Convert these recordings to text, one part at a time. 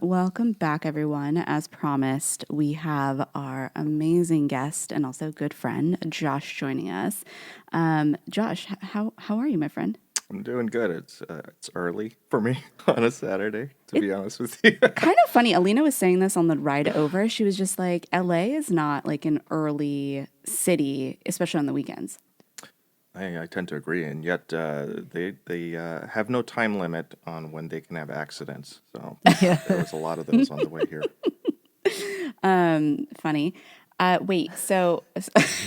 Welcome back, everyone. As promised, we have our amazing guest and also good friend, Josh, joining us. Josh, how are you, my friend? I'm doing good. It's early for me on a Saturday, to be honest with you. Kind of funny. Alina was saying this on the ride over. She was just like, LA is not like an early city, especially on the weekends. I tend to agree, and yet they have no time limit on when they can have accidents. So there was a lot of those on the way here. Funny. Wait, so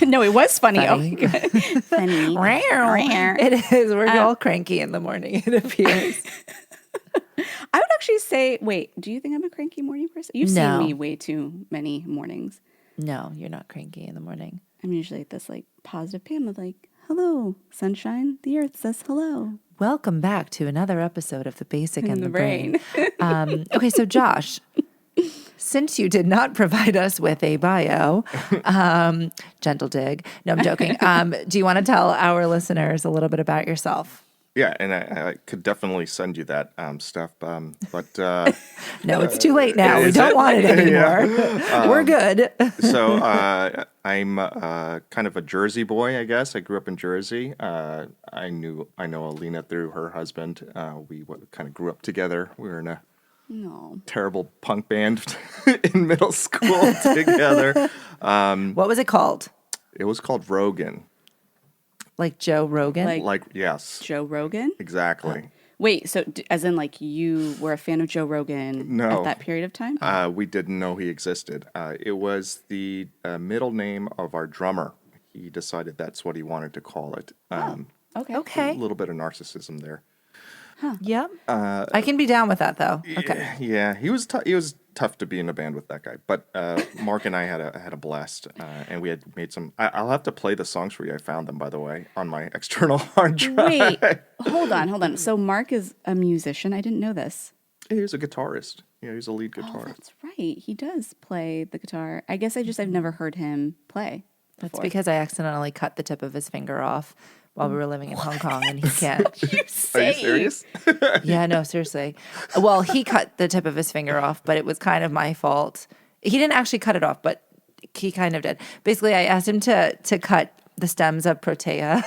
no, it was funny. Funny. Oh, funny. It is. We're all cranky in the morning, it appears. I would actually say, wait, do you think I'm a cranky morning person? You've No. seen me way too many mornings. No, you're not cranky in the morning. I'm usually at this like positive Pam with like, hello, sunshine. The earth says hello. Welcome back to another episode of The Basic and the Brain. Brain. Okay, so Josh, since you did not provide us with a bio, gentle dig. No, I'm joking. Do you want to tell our listeners a little bit about yourself? Yeah, and I could definitely send you that stuff, but No, it's too late now. We don't want it anymore. We're good. So I'm kind of a Jersey boy, I guess. I grew up in Jersey. I know Alina through her husband. We kind of grew up together. We were in a terrible punk band in middle school together. What was it called? It was called Rogan. Like Joe Rogan? Like yes. Joe Rogan? Exactly. Wait, so as in like you were a fan of Joe Rogan at that period of time? We didn't know he existed. It was the middle name of our drummer. He decided that's what he wanted to call it. Okay. A little bit of narcissism there. Yep. I can be down with that, though. Okay. Yeah, he was tough to be in a band with that guy. But Mark and I had a blast, and we had made some. I'll have to play the songs for you. I found them, by the way, on my external hard drive. Wait, hold on. So Mark is a musician. I didn't know this. He was a guitarist. Yeah, he's a lead guitarist. Oh, that's right. He does play the guitar. I guess I've never heard him play before. That's because I accidentally cut the tip of his finger off while we were living in Hong Kong, and he can't. Are you serious? Yeah, no, seriously. Well, he cut the tip of his finger off, but it was kind of my fault. He didn't actually cut it off, but he kind of did. Basically, I asked him to cut the stems of protea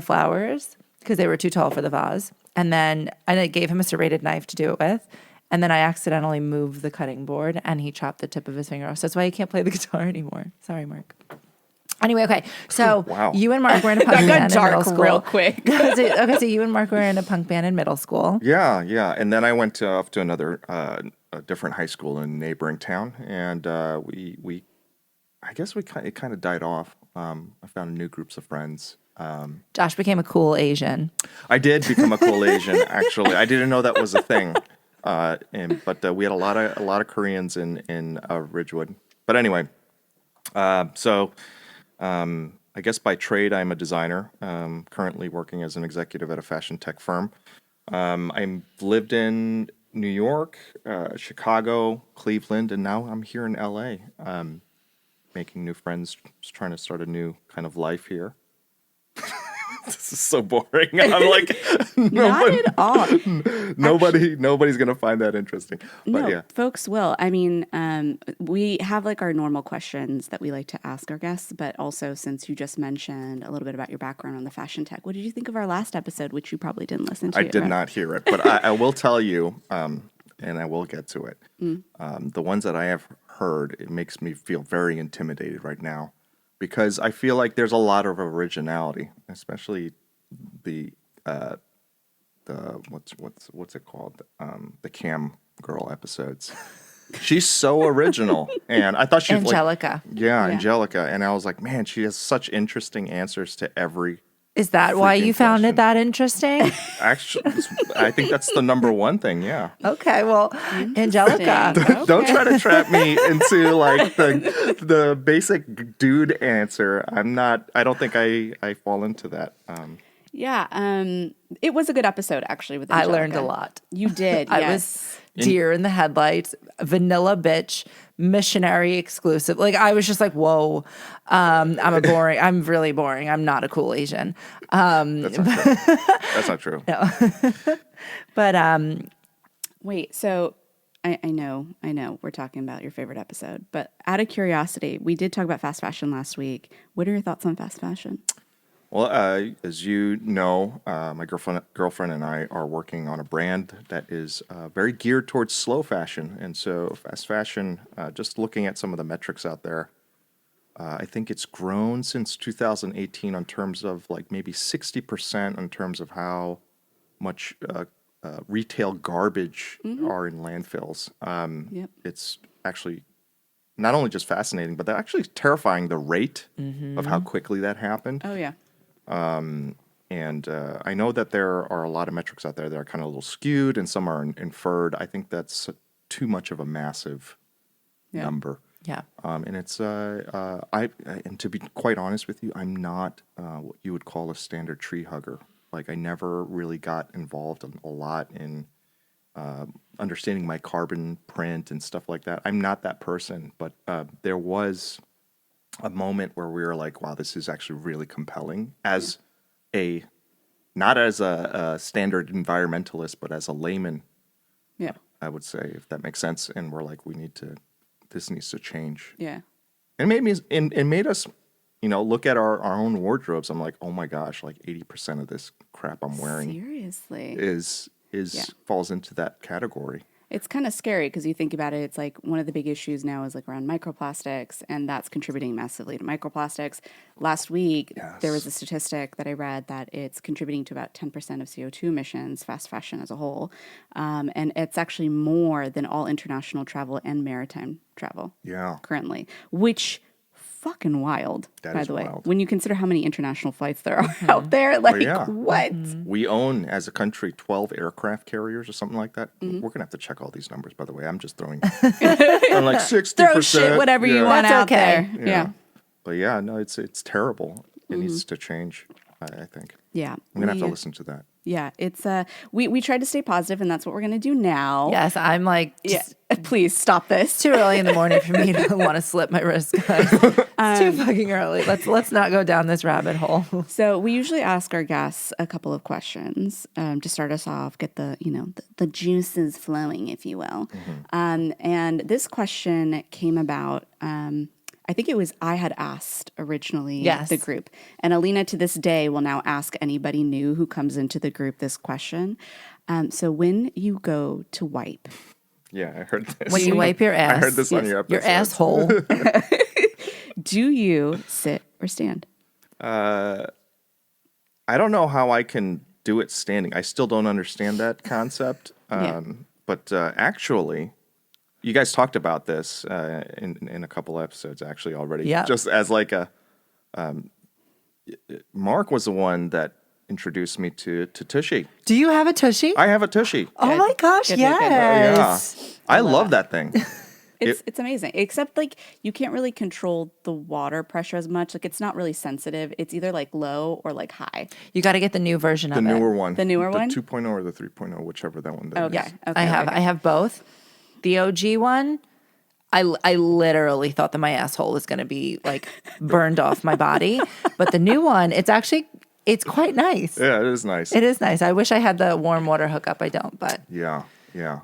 flowers because they were too tall for the vase. And then I gave him a serrated knife to do it with. And then I accidentally moved the cutting board, and he chopped the tip of his finger off. So that's why he can't play the guitar anymore. Sorry, Mark. Anyway, okay. So Wow. You and Mark were in a punk band in middle school. Real quick. So you and Mark were in a punk band in middle school. Yeah. And then I went off to another, a different high school in a neighboring town, and it kind of died off. I found new groups of friends. Josh became a cool Asian. I did become a cool Asian. Actually, I didn't know that was a thing. But we had a lot of Koreans in Ridgewood. But anyway, I guess by trade, I'm a designer, currently working as an executive at a fashion tech firm. I've lived in New York, Chicago, Cleveland, and now I'm here in LA, making new friends, just trying to start a new kind of life here. This is so boring. I'm like, Not at all. nobody's gonna find that interesting. But No, yeah, folks will. I mean, we have like our normal questions that we like to ask our guests, but also since you just mentioned a little bit about your background on the fashion tech, what did you think of our last episode, which you probably didn't listen to? I did not hear it, but I will tell you, and I will get to it. The ones that I have heard, it makes me feel very intimidated right now, because I feel like there's a lot of originality, especially the what's it called? The cam girl episodes. She's so original, and I thought she was Angelica. Angelica, and I was like, man, she has such interesting answers to every. Is that why you found it that interesting? Actually, I think that's the number one thing. Yeah. Okay, well, Angelica. Don't try to trap me into like the basic dude answer. I don't think I fall into that. It was a good episode actually with Angelica. I learned a lot. You did. I yes. was deer in the headlights, vanilla bitch, missionary exclusive. Like I was just like, whoa, I'm really boring. I'm not a cool Asian. That's not true. No. But Wait, so I know we're talking about your favorite episode, but out of curiosity, we did talk about fast fashion last week. What are your thoughts on fast fashion? Well, as you know, my girlfriend and I are working on a brand that is very geared towards slow fashion, and so fast fashion. Just looking at some of the metrics out there, I think it's grown since 2018 on terms of like maybe 60% in terms of how much retail garbage are in landfills. Yep. It's actually not only just fascinating, but they're actually terrifying the rate of how quickly that happened. Oh yeah. And I know that there are a lot of metrics out there that are kind of a little skewed and some are inferred. I think that's too much of a massive number. Yeah. And it's and to be quite honest with you, I'm not what you would call a standard tree hugger. Like I never really got involved a lot in understanding my carbon print and stuff like that. I'm not that person, but there was a moment where we were like, wow, this is actually really compelling as not as a standard environmentalist, but as a layman, Yeah. I would say, if that makes sense. And we're like, this needs to change. Yeah. And it made us, look at our own wardrobes. I'm like, oh my gosh, like 80% of this crap I'm wearing Seriously. falls into that category. It's kind of scary because you think about it, it's like one of the big issues now is like around microplastics, and that's contributing massively to microplastics. Last week, there was a statistic that I read that it's contributing to about 10% of CO2 emissions, fast fashion as a whole. And it's actually more than all international travel and maritime travel currently, which fucking wild, by the way. Wild. When you consider how many international flights there are out there, like what? We own, as a country, 12 aircraft carriers or something like that. We're going to have to check all these numbers, by the way. I'm just throwing I'm like 60%. Throw shit, whatever you want That's out okay. there. Yeah. But yeah, no, it's terrible. It needs to change, I think. Yeah. I'm going to have to listen to that. Yeah, it's we tried to stay positive, and that's what we're gonna do now. Yes, I'm like, Please stop this. it's too early in the morning for me to want to slip my wrist, guys. It's too fucking early. Let's not go down this rabbit hole. So we usually ask our guests a couple of questions to start us off, get the the juices flowing, if you will. And this question came about. I think it was I had asked originally the group. And Alina to this day will now ask anybody new who comes into the group this question. So when you go to wipe. Yeah, I heard this. When you wipe your ass. I heard this on your episode. Your asshole. Do you sit or stand? I don't know how I can do it standing. I still don't understand that concept. But actually, you guys talked about this in a couple episodes actually already. Yeah. Just as like Mark was the one that introduced me to Tushy. Do you have a tushy? I have a Tushy. Oh my gosh, Good. yes. I love that thing. It's amazing. Except like you can't really control the water pressure as much. Like it's not really sensitive. It's either like low or like high. You got to get the new version The of it. newer one. The newer one? 2.0 or the 3.0, whichever that one is. Okay. I have both. The OG one, I literally thought that my asshole was going to be like burned off my body. But the new one, it's quite nice. Yeah, it is nice. It is nice. I wish I had the warm water hookup. I don't, but Yeah.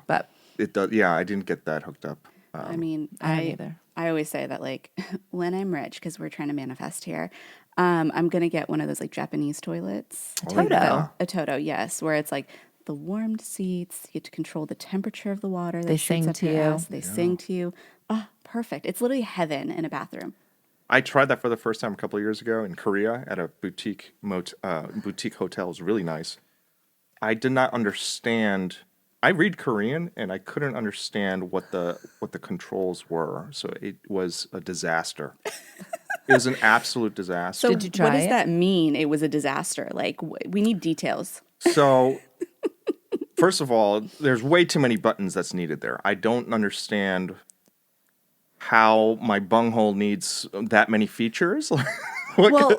but It does. Yeah, I didn't get that hooked up. I mean, I don't either. I always say that like when I'm rich, because we're trying to manifest here, I'm gonna get one of those like Japanese toilets. Toto. A Toto, yes, where it's like the warmed seats. You get to control the temperature of the water. That They shoots sing up to your you. ass. They sing to you. Oh, perfect. It's literally heaven in a bathroom. I tried that for the first time a couple of years ago in Korea at a boutique hotel. It was really nice. I did not understand. I read Korean and I couldn't understand what the controls were. So it was a disaster. It was an absolute disaster. So Did you try what does it? that mean? It was a disaster. Like we need details. So, first of all, there's way too many buttons that's needed there. I don't understand how my bunghole needs that many features. Well,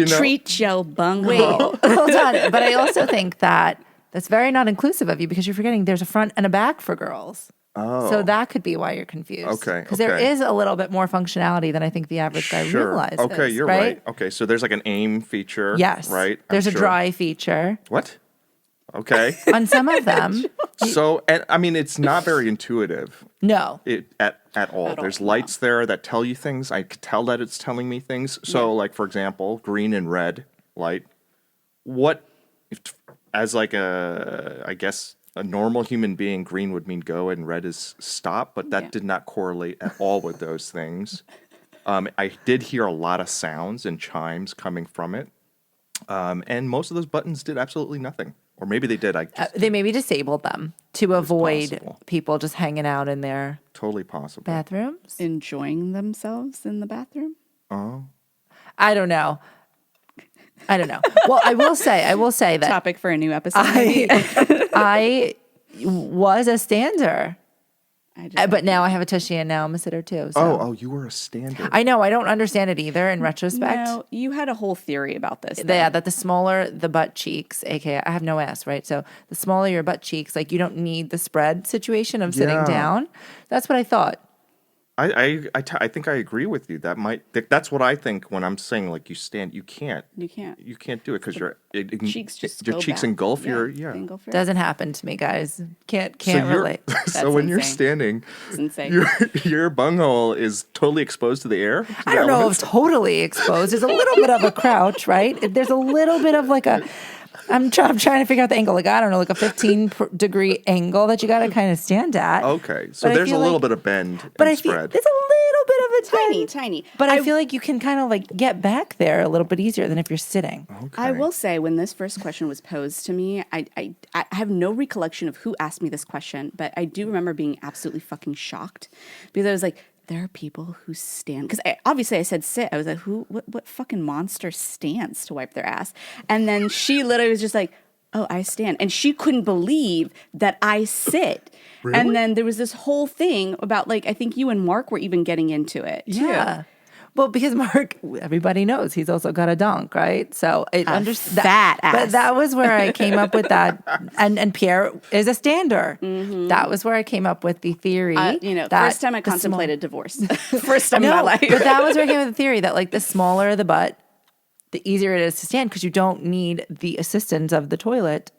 Treat your bunghole. wait, hold on. But I also think that that's very not inclusive of you because you're forgetting there's a front and a back for girls. Oh. So that could be why you're confused. Okay, Because there okay. is a little bit more functionality than I think the average guy realizes. Okay, you're right. Okay, so there's like an aim feature. Yes. Right? There's I'm a sure. dry feature What? Okay. on some of them. So, and I mean, it's not very intuitive. No. At all. At all, There's no. lights there that tell you things. I could tell that it's telling me things. So, Yeah. like for example, green and red light. What, if, as like I guess a normal human being, green would mean go and red is stop, but that Yeah. did not correlate at all with those things. I did hear a lot of sounds and chimes coming from it, and most of those buttons did absolutely nothing. Or maybe they did. I just, They maybe disabled them to avoid possible. people just hanging out in their totally possible. bathrooms. Enjoying themselves in the bathroom. I don't know. Well, I will say that Topic for a new episode. maybe. I was a stander. I just, But now I have a tushy and now I'm a sitter too. So. Oh, you were a standard. I know. I don't understand it either in retrospect. no, you had a whole theory about this. Yeah, that the smaller the butt cheeks, aka I have no ass, right? So the smaller your butt cheeks, like you don't need the spread situation of sitting Yeah. down. That's what I thought. I think I agree with you. That's what I think when I'm saying like you stand. You can't You can't. do it because Cheeks just your go cheeks back. engulf your They engulf your- Doesn't happen to me, guys. Can't you're- relate. So when you're insane. standing, It's insane. your bunghole is totally exposed to the air. to I the don't know if elements? totally exposed. There's a little bit of a crouch, right? There's a little bit of like a. I'm trying to figure out the angle. Like I don't know, like a 15-degree angle that you got to kind of stand at. Okay, so But I there's a feel little like- bit of bend But and I feel spread. there's a little bit of a bend. tiny. But I feel like you can kind of like get back there a little bit easier than if you're sitting. I will say, when this first question was posed to me, I have no recollection of who asked me this question, but I do remember being absolutely fucking shocked because I was like, there are people who stand, because obviously I said sit. I was like, what fucking monster stands to wipe their ass? And then she literally was just like, oh, I stand. And she couldn't believe that I sit. Really? And then there was this whole thing about like, I think you and Mark were even getting into it too. Yeah. Well, because Mark, everybody knows he's also got a dunk, right? So it fat ass. But that was where I came up with that. And Pierre is a stander. That was where I came up with the theory. that first time I the small- contemplated divorce. First time in my No, life. but that was where I came up with the theory that like the smaller the butt, the easier it is to stand because you don't need the assistance of the toilet.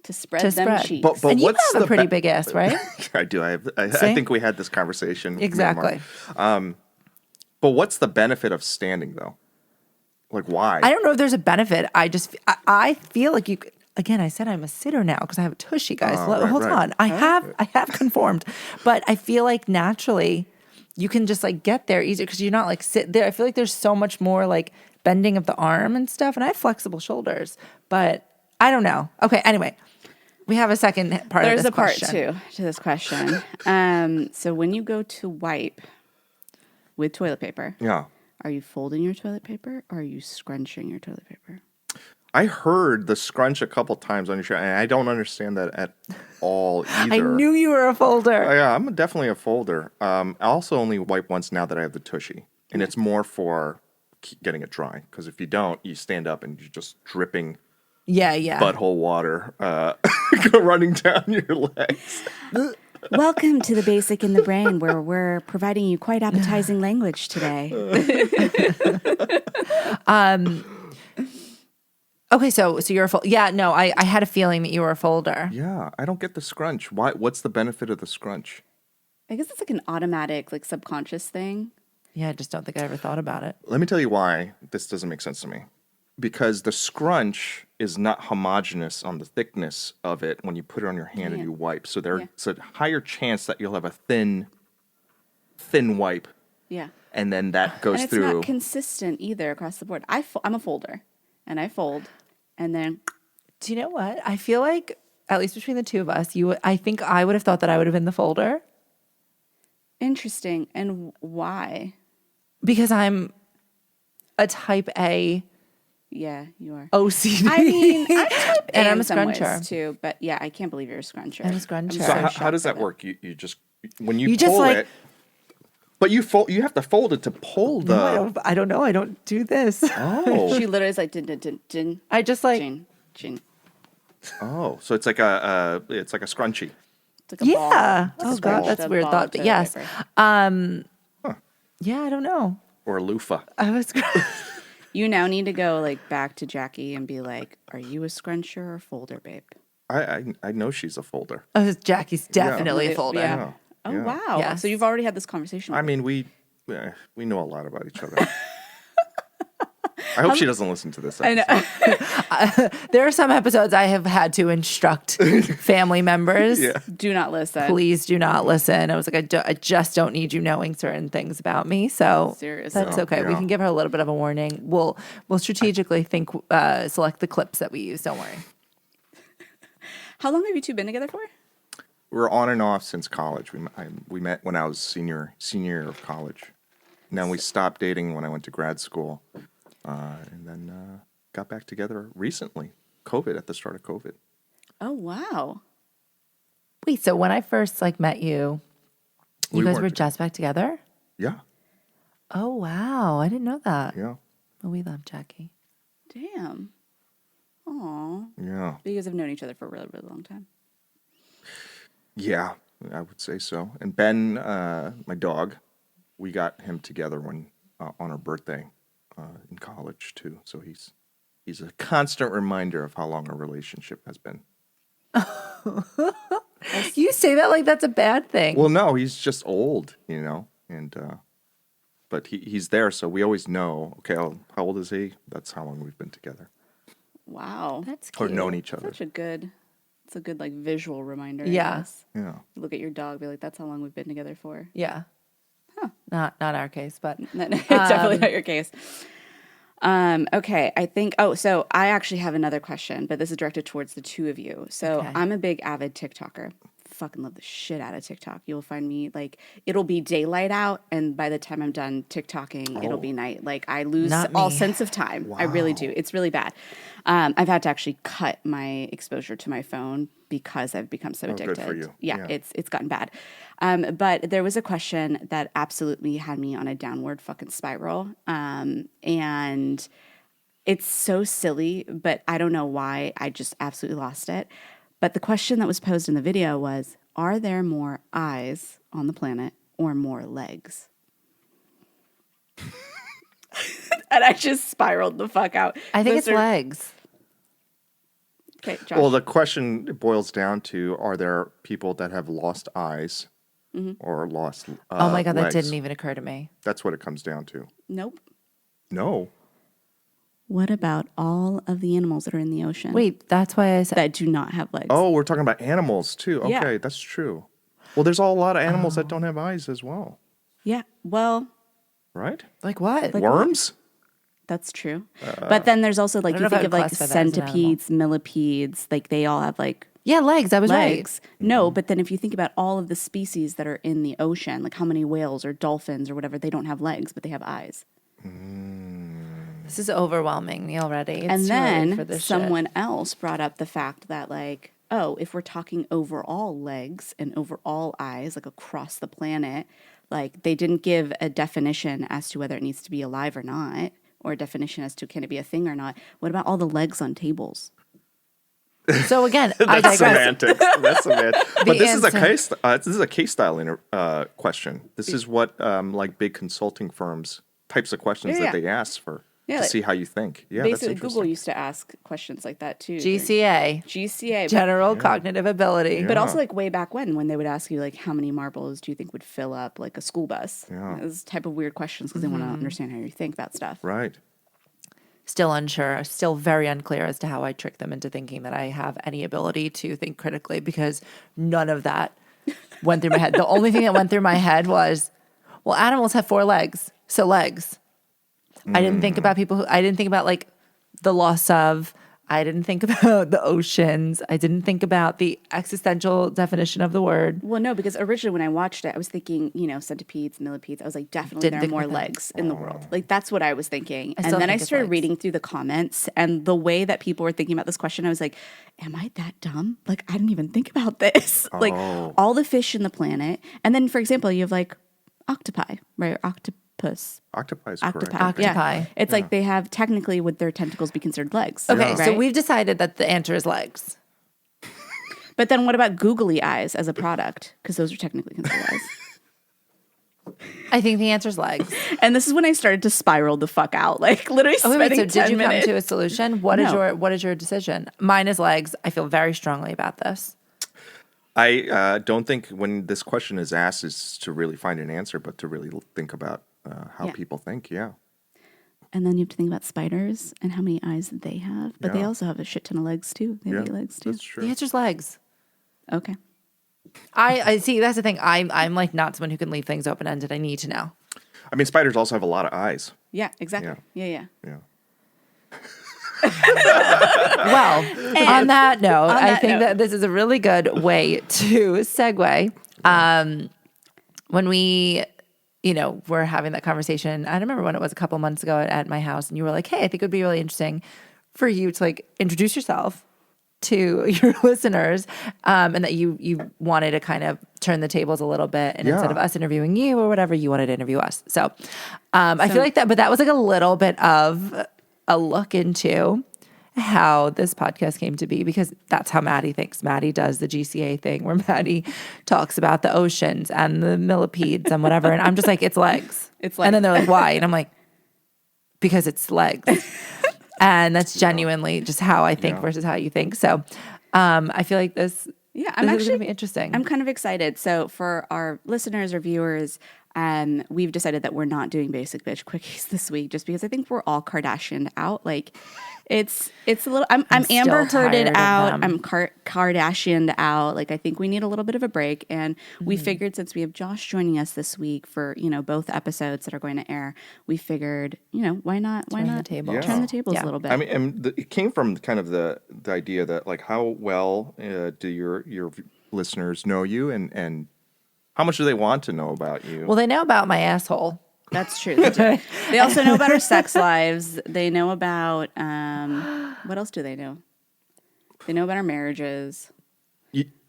to spread to them spread. cheeks. But And you what's have a the pretty be- big ass, right? I do. I See? think we had this conversation. me and Mark. Exactly. But what's the benefit of standing though? Like why? I don't know if there's a benefit. I feel like you. Again, I said I'm a sitter now because I have a tushy, guys. right, Hold right. on, I have conformed, but I feel like naturally you can just like get there easier because you're not like sit there. I feel like there's so much more like bending of the arm and stuff, and I have flexible shoulders, but I don't know. Okay, anyway, we have a second part of There's this a part question. two to this question. So when you go to wipe with toilet paper, Yeah. are you folding your toilet paper or are you scrunching your toilet paper? I heard the scrunch a couple times on your show, and I don't understand that at all either. I knew you were a folder. Yeah, I'm definitely a folder. I also only wipe once now that I have the tushy, and it's more for getting it dry. Because if you don't, you stand up and you're just dripping Yeah. butthole water go running down your legs. Welcome to the Basic in the Brain, where we're providing you quite appetizing language today. Okay, so you're a folder. Yeah, no, I had a feeling that you were a folder. Yeah, I don't get the scrunch. Why? What's the benefit of the scrunch? I guess it's like an automatic, like subconscious thing. Yeah, I just don't think I ever thought about it. Let me tell you why this doesn't make sense to me. Because the scrunch is not homogeneous on the thickness of it when you put it on your hand and you wipe. So there's a higher chance that you'll have a thin wipe, Yeah. and then that goes And it's through. not consistent either across the board. I'm a folder, and I fold, and then Do you know what? I feel like, at least between the two of us, I think I would have thought that I would have been the folder interesting. And why? because I'm a type A Yeah, you are. OCD. I mean, I'm type A And I'm in a some ways, scruncher. too, but yeah, I can't believe you're a scruncher. I'm a scruncher. so so how shocked does by that work? You just when you You pull just, like- it, but you fold. You have to fold it to pull the. No, I don't know. I don't do this. Oh, She literally is like, din, din, din, din, I just like, gin, gin. oh, so it's like a scrunchie. It's like a yeah. ball. Oh, It's God, a that's a ball weird of thought. But toilet yes. paper. Yeah, I don't know. Or a loofah. I was. You now need to go like back to Jackie and be like, are you a scruncher or folder, babe? I know she's a folder. Oh, Jackie's definitely a Yeah. folder. Yeah. Yeah. Oh, Yeah. wow. Yes. So you've already had this conversation. I mean, we know a lot about each other. I hope she doesn't listen to this episode. I know. There are some episodes I have had to instruct family members. Yeah. Do not listen. Please do not listen. I was like, I just don't need you knowing certain things about me. So Seriously. that's okay. We Yeah. can give her a little bit of a warning. We'll strategically select the clips that we use. Don't worry. How long have you two been together for? We're on and off since college. We met when I was senior year of college. And then we stopped dating when I went to grad school, and then got back together recently. At the start of COVID. Oh, wow. Wait, so when I first met you, you We guys weren't were together. just back together? Yeah, Oh, wow. I didn't know that. yeah, Well, we love Jackie. Damn. Aw. yeah, You guys have known each other for a really, really long time. yeah. I would say so. And Ben, my dog, we got him together when on our birthday in college too. So he's a constant reminder of how long our relationship has been. You say that like that's a bad thing. Well, no, he's just old, and but he's there, so we always know. Okay, how old is he? That's how long we've been together Wow. That's or cute. known each other. It's a good visual reminder. I Yeah. guess. Yeah, You look at your dog, be like, that's how long we've been together for. Yeah. Not our case, but It's definitely not your case. Okay, I think, so I actually have another question, but this is directed towards the two of you. So Okay. I'm a big avid TikToker. Fucking love the shit out of TikTok. You'll find me it'll be daylight out, and by the time I'm done TikToking, it'll be night. I lose Not all me. sense of time. I really do. It's really bad. I've had to actually cut my exposure to my phone because I've become so good addicted. for you. Yeah, Yeah. it's gotten bad. But there was a question that absolutely had me on a downward fucking spiral. And it's so silly, but I don't know why. I just absolutely lost it. But the question that was posed in the video was, are there more eyes on the planet or more legs? And I just spiraled the fuck out. I think it's Those are- legs. Okay, Josh. Well, the question boils down to: are there people that have lost eyes or lost? Oh my God, that legs? didn't even occur to me. That's what it comes down to. Nope. No. What about all of the animals that are in the ocean Wait, that's why I said. that do not have legs? Oh, we're talking about animals too. Yeah. Okay, that's true. Well, there's a lot of animals that don't have eyes as well, Yeah, well, right? Like what? Worms? that's true. But then there's also don't you know if I think of would classify that as an centipedes, millipedes, they all have yeah, legs. I was legs. right. No, but then if you think about all of the species that are in the ocean, like how many whales or dolphins or whatever, they don't have legs, but they have eyes. This is overwhelming me already. It's And too early for then this someone else brought up the fact that if we're talking overall legs and overall eyes, across the planet, they didn't give a definition as to whether it needs to be alive or not, or a definition as to can it be a thing or not. What about all the legs on tables? shit. So again, I That's digress. semantics. That's semantics. But this is a answer- case. This is a case style question. This is what big consulting firms types of questions Yeah, that yeah. they ask for Yeah, to see how you think. Yeah, that's Basically, interesting. Google used to ask questions like that too. GCA, GCA. general cognitive ability. But also way back when they would ask you how many marbles do you think would fill up a school bus? Yeah. Those type of weird questions because they want to understand how you think about stuff. Right. Still unsure, still very unclear as to how I trick them into thinking that I have any ability to think critically because none of that went through my head. The only thing that went through my head was, well, animals have 4 legs, so legs. I didn't think about I didn't think about the loss of, I didn't think about the oceans. I didn't think about the existential definition of the word. Well, no, because originally when I watched it, I was thinking, centipedes, millipedes. I was definitely Didn't there are think more about that. legs in the world. That's what I was thinking. still And then I think it's started legs. reading through the comments and the way that people were thinking about this question, I was like, am I that dumb? I didn't even think about this. All the fish in the planet. And then, for example, you have octopi, right? Octopus. Octopi is correct. Octopi. I think. Yeah. Octopi. It's they have technically would their tentacles be considered legs. Okay, so right? we've decided that the answer is legs. But then what about googly eyes as a product? Because those are technically considered eyes. I think the answer is legs. And this is when I started to spiral the fuck out. Like literally Oh, spending wait, so 10 did you minutes. come to a solution? What is No. your decision? Mine is legs. I feel very strongly about this. I don't think when this question is asked is to really find an answer, but to really think about how Yeah. people think. Yeah. And then you have to think about spiders and how many eyes they have. But they Yeah. also have a shit ton of legs too. They have 8 legs too. That's true. The answer's legs. Okay. I see. That's the thing. I'm like not someone who can leave things open ended. I need to know. I mean, spiders also have a lot of eyes. Yeah, exactly. Yeah. Yeah. Well, on that note, I that think note. that this is a really good way to segue. When we, were having that conversation, I remember when it was a couple months ago at my house, and you were like, "Hey, I think it would be really interesting for you to like introduce yourself to your listeners, and that you wanted to kind of turn the tables a little bit, and instead of us interviewing you or whatever, you wanted to interview us." So, I feel like that, but that was like a little bit of a look into how this podcast came to be, because that's how Maddie thinks. Maddie does the GCA thing where Maddie talks about the oceans and the millipedes and whatever. And I'm just like, it's legs. It's And then legs. they're like, why? And I'm like, because it's legs. And that's genuinely just how I think versus how you think. So I feel like this, Yeah, this is going to be interesting. I'm kind of excited. So for our listeners or viewers, we've decided that we're not doing Basic Bitch Quickies this week, just because I think we're all Kardashianed out. Like, it's a little. I'm still Amber tired Hearded of out. them. I'm Kardashianed out. Like, I think we need a little bit of a break. And we Mm-hmm. figured, since we have Josh joining us this week for both episodes that are going to air, we figured why not Turn the tables. turn the tables Yeah. a little bit. I mean, and it came from kind of the idea that like how well do your listeners know you, and how much do they want to know about you? Well, they know about my asshole. That's true. They do. They also know about our sex lives. They know about what else do they know? They know about our marriages.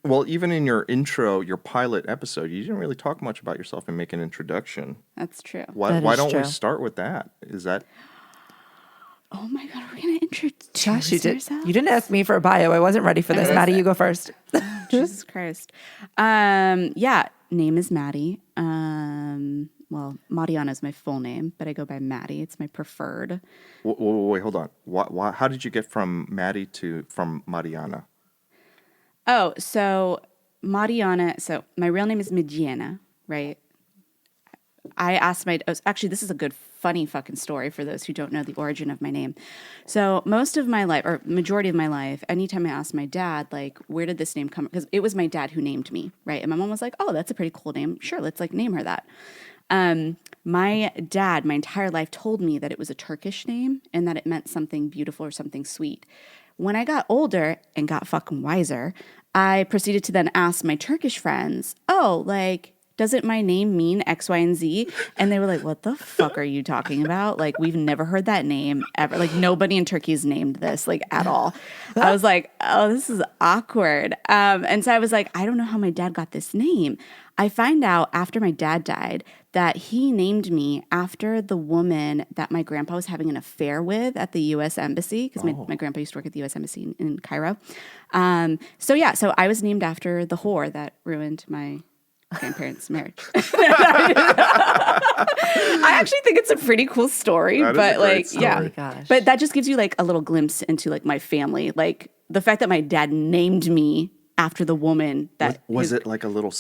Well, even in your intro, your pilot episode, you didn't really talk much about yourself and make an introduction. That's true. Why That why is don't we true. start with that? Is that Oh my god, are we gonna introduce Josh, you ourselves? didn't ask me for a bio. I wasn't ready for this. Maddie, you go first. Jesus Christ. Yeah, name is Maddie. Well, Mariana is my full name, but I go by Maddie. It's my preferred. wait, hold on. Why, how did you get from Maddie from Mariana? Oh, so Mariana. So my real name is Mediana, right? I asked actually, this is a good, funny fucking story for those who don't know the origin of my name. So most of my life, or majority of my life, anytime I asked my dad, like, where did this name come? Because it was my dad who named me, right? And my mom was like, oh, that's a pretty cool name. Sure, let's like name her that. My dad, my entire life, told me that it was a Turkish name and that it meant something beautiful or something sweet. When I got older and got fucking wiser, I proceeded to then ask my Turkish friends, oh, like, doesn't my name mean X, Y, and Z? And they were like, what the fuck are you talking about? Like, we've never heard that name ever. Like, nobody in Turkey has named this, like, at all. I was like, oh, this is awkward. And so I was like, I don't know how my dad got this name. I find out after my dad died that he named me after the woman that my grandpa was having an affair with at the U.S. Embassy, because my grandpa used to work at the U.S. Embassy in Cairo. So I was named after the whore that ruined my grandparents' marriage. I actually think it's a pretty cool story, That is but a great like, story. yeah. Oh my gosh. But that just gives you like a little glimpse into like my family, like the fact that my dad named me after the woman that Was it like a little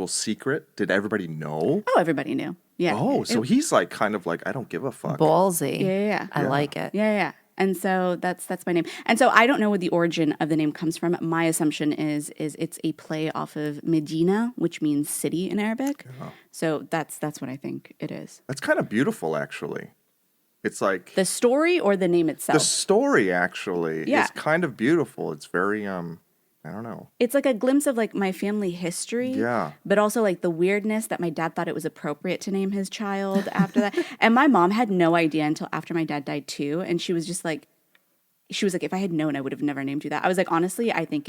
secret? Did everybody know? Oh, everybody knew. Yeah. Oh, so he's like kind of like I don't give a fuck. Ballsy. Yeah. I like it. Yeah. And so that's my name. And so I don't know where the origin of the name comes from. My assumption is it's a play off of Medina, which means city in Arabic. So that's what I think it is. That's kind of beautiful, actually. It's like The story or the name the itself? story actually Yeah. is kind of beautiful. It's very I don't know. It's like a glimpse of like my family history. Yeah. But also like the weirdness that my dad thought it was appropriate to name his child after that. And my mom had no idea until after my dad died too. And she was like, if I had known, I would have never named you that. I was like, honestly, I think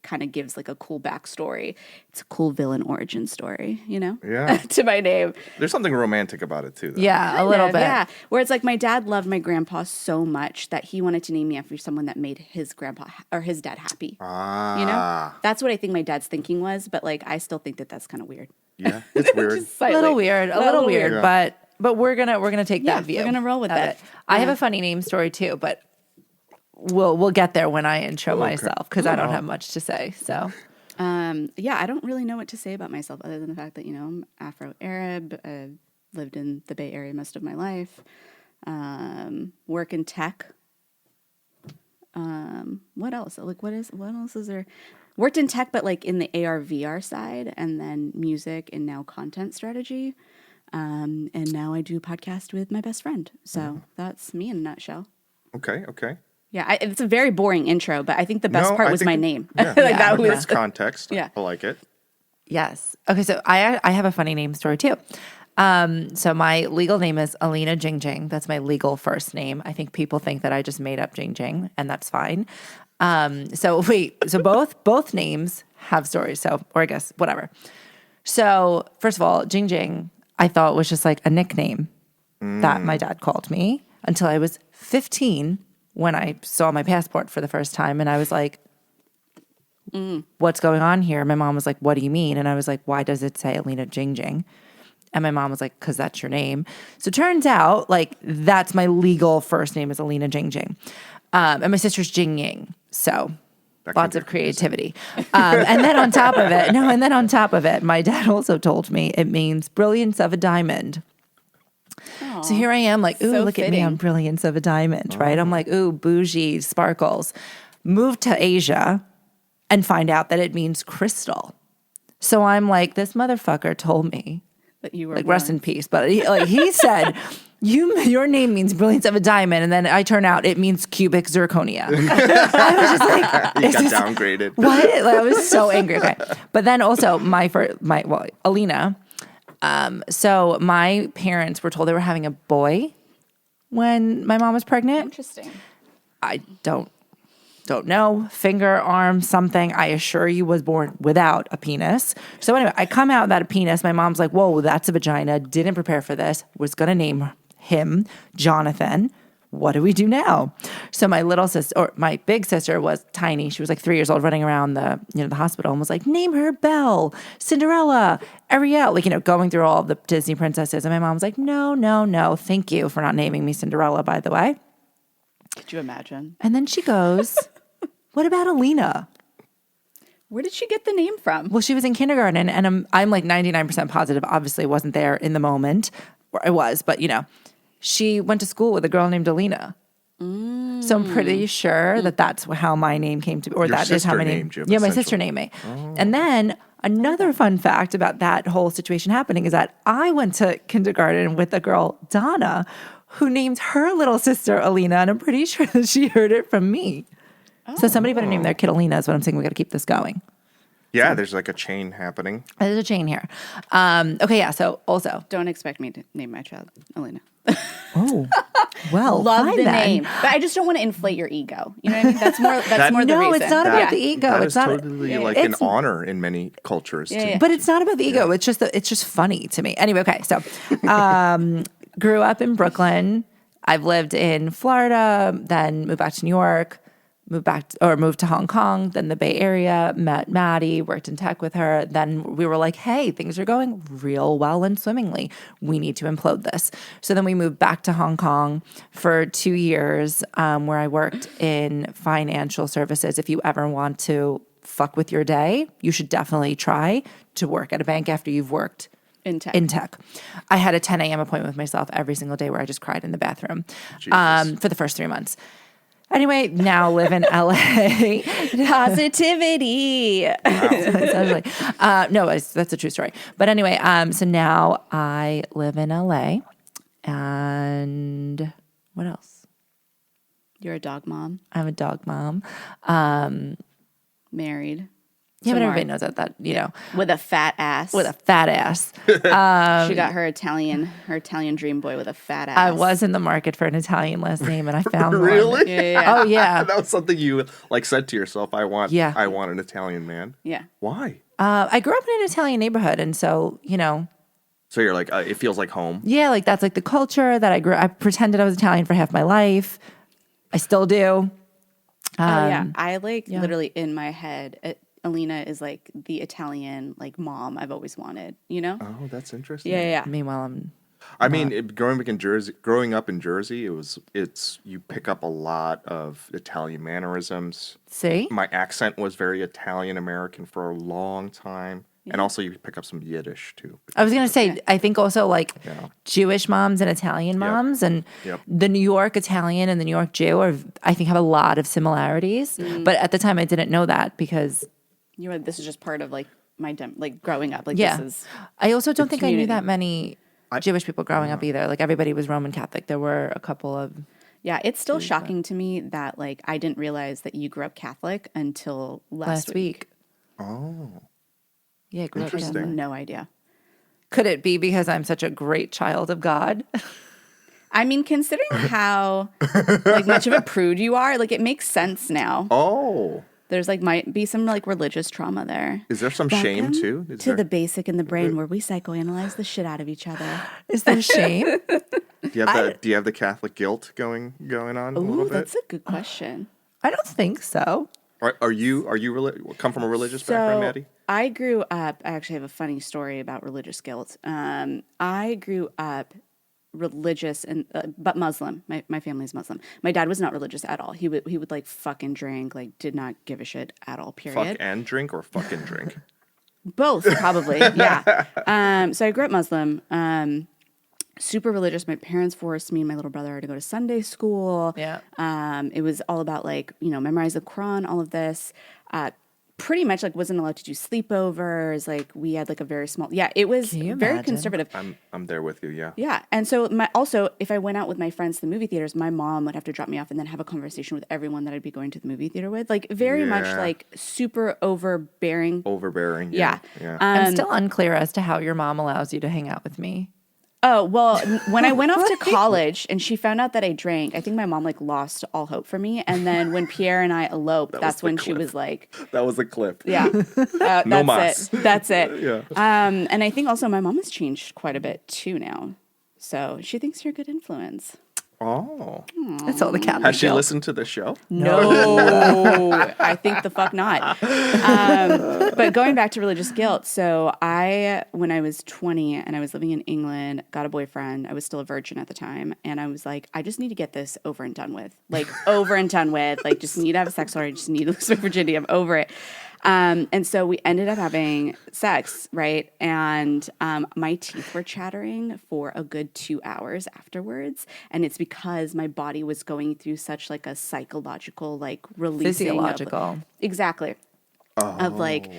kind of gives like a cool backstory. It's a cool villain origin story, you know? Yeah. To my name. There's something romantic about it too, though. Yeah, a little bit. Yeah. Where it's like my dad loved my grandpa so much that he wanted to name me after someone that made his grandpa or his dad happy. Ah. You know? That's what I think my dad's thinking was, but like I still think that that's kind of weird. Yeah, it's weird. Just A slightly. little weird, Yeah. but we're gonna take Yeah, that view. we're gonna roll with of that. it. I have a funny name story too, but we'll get there when I intro myself because I don't have much to say. So Yeah, I don't really know what to say about myself other than the fact that, you know, I'm Afro-Arab. I've lived in the Bay Area most of my life. Work in tech. What else? Like, what else is there? Worked in tech, but like in the AR VR side, and then music, and now content strategy. And now I do podcast with my best friend. So that's me in a nutshell. Okay. Yeah, it's a very boring intro, but I think the best No, part I was think my it- name. Yeah. Like Yeah. that was That's context. Yeah. I like it. yes, okay. So I have a funny name story too. So my legal name is Alina Jing Jing. That's my legal first name. I think people think that I just made up Jing Jing, and that's fine. So both names have stories. So, or I guess whatever. So first of all, Jing Jing, I thought was just like a nickname that my dad called me until I was 15 when I saw my passport for the first time, and I was like, what's going on here? My mom was like, what do you mean? And I was like, why does it say Alina Jing Jing? And my mom was like, because that's your name. So it turns out, like, that's my legal first name is Alina Jing Jing. And my sister's Jing Ying. So That can lots be of creativity. And then on top of it, my dad also told me it means brilliance of a diamond. So here I am like, ooh, So look at me, fitting. I'm brilliance of a diamond, right? I'm like, ooh, bougie, sparkles. Moved to Asia and find out that it means crystal. So I'm like, this motherfucker told me, that you were like, rest born. in peace. But he said, your name means brilliance of a diamond. And then I turn out it means cubic zirconia. I was just like, You got downgraded. what? Like, I was so angry. Okay. But then also Alina. So my parents were told they were having a boy when my mom was pregnant. Interesting. I don't know. Finger, arm, something. I assure you was born without a penis. So anyway, I come out without a penis. My mom's like, whoa, that's a vagina. Didn't prepare for this. Was going to name him Jonathan. What do we do now? So my little sister, or my big sister, was tiny. She was like 3 years old, running around the hospital, and was like, name her Belle, Cinderella, Ariel, like, going through all of the Disney princesses. And my mom was like, no, thank you for not naming me Cinderella, by the way. Could you imagine? And then she goes, what about Alina? Where did she get the name from? Well, she was in kindergarten, and I'm like 99% positive. Obviously, wasn't there in the moment, or I was, but she went to school with a girl named Alina. So I'm pretty sure that that's how my name came to be, or Your that is how sister my name. named you, Yeah, my sister essentially. named me. And then another fun fact about that whole situation happening is that I went to kindergarten with a girl, Donna, who named her little sister Alina, and I'm pretty sure that she heard it from me. So somebody better name their kid Alina is what I'm saying. We got to keep this going. Yeah, there's like a chain happening. There's a chain here. Okay, yeah. So also, Don't expect me to name my child Alina. oh, well, Love fine the then. name, but I just don't want to inflate your ego. You know what I mean? That's more the No, reason. it's not about the ego. That It's is not. totally like it's- an honor in many cultures. Yeah, too. yeah. But it's not about the ego. It's just funny to me. Anyway, okay. So, grew up in Brooklyn. I've lived in Florida, then moved back to New York, moved to Hong Kong, then the Bay Area, met Maddie, worked in tech with her. Then we were like, hey, things are going real well and swimmingly. We need to implode this. So then we moved back to Hong Kong for 2 years, where I worked in financial services. If you ever want to fuck with your day, you should definitely try to work at a bank after you've worked In tech. in tech. I had a 10 a.m. appointment with myself every single day where I just cried in the bathroom for the first 3 months. Anyway, now live in LA. Positivity. No, that's a true story. But anyway, so now I live in LA. And what else? You're a dog mom. I'm a dog mom. Married. Yeah, but Some everybody are. knows that you know, With a fat ass. with a fat ass. She got her Italian dream boy with a fat ass. I was in the market for an Italian last name, and I found one. Really? Yeah. Oh yeah. That was something you like said to yourself. I want Yeah. an Italian man. Yeah. Why? I grew up in an Italian neighborhood, and so you know, So you're like, it feels like home. yeah, like that's like the culture that I grew. I pretended I was Italian for half my life. I still do. Oh yeah. I literally in my head, Alina is like the Italian like mom I've always wanted. You know? Oh, that's interesting. Yeah. Meanwhile, I'm I mean, growing up in Jersey, it's you pick up a lot of Italian mannerisms. see. My accent was very Italian American for a long time, and also you pick up some Yiddish too. I was gonna say, I think also like Yeah. Jewish moms and Italian moms, and Yep. the New York Italian and the New York Jew are, I think, have a lot of similarities. But at the time, I didn't know that because You're like, this is just part of like my like growing up. Like yeah, this is I also don't think I knew community. that many Jewish people growing up either. Like everybody was Roman Catholic. There were a couple of yeah, it's still shocking to me that like I didn't realize that you grew up Catholic until last week. Oh, Yeah, I grew up Interesting. Catholic. No idea. Could it be because I'm such a great child of God? I mean, considering how like much of a prude you are, like it makes sense now. oh, There's like might be some like religious trauma there. is there some shame Welcome too? Is to there, the basic in the brain where we psychoanalyze the shit out of each other. Is there shame? do you have the Catholic guilt going on a little Ooh, bit? that's a good question. I don't think so. Are you come from a religious background, Maddie? I grew up. I actually have a funny story about religious guilt. I grew up religious and but Muslim. My family's Muslim. My dad was not religious at all. He would like fucking drink. Like did not give a shit at all. Period. Fuck and drink or fucking drink? Both probably. Yeah. So I grew up Muslim. Super religious. My parents forced me and my little brother to go to Sunday school. Yeah. It was all about like, memorize the Quran, all of this. Pretty much like wasn't allowed to do sleepovers. Like we had like a very small, it was Can you very imagine? conservative. I'm there with you. Yeah. Yeah. And so also if I went out with my friends to the movie theaters, my mom would have to drop me off and then have a conversation with everyone that I'd be going to the movie theater with. Like very much Yeah. like super overbearing. Overbearing. Yeah. Yeah. I'm still unclear as to how your mom allows you to hang out with me. Oh, well, when I went off to college and she found out that I drank, I think my mom like lost all hope for me. And then when Pierre and I eloped, that's the when she clip. was like, That was a clip. yeah, that's No mas. it. That's it. Yeah. And I think also my mom has changed quite a bit too now. So she thinks you're a good influence. Oh. That's all the Catholic Has she guilt. listened to the show? No, I think the fuck not. But going back to religious guilt, so when I was 20 and I was living in England, got a boyfriend. I was still a virgin at the time, and I was like, I just need to get this over and done with. Like over and done with. Like just need to have sex, or I just need to lose my virginity. I'm over it. And so we ended up having sex, right? And my teeth were chattering for a good 2 hours afterwards. And it's because my body was going through such like a psychological, like releasing. Physiological. Exactly. Of like,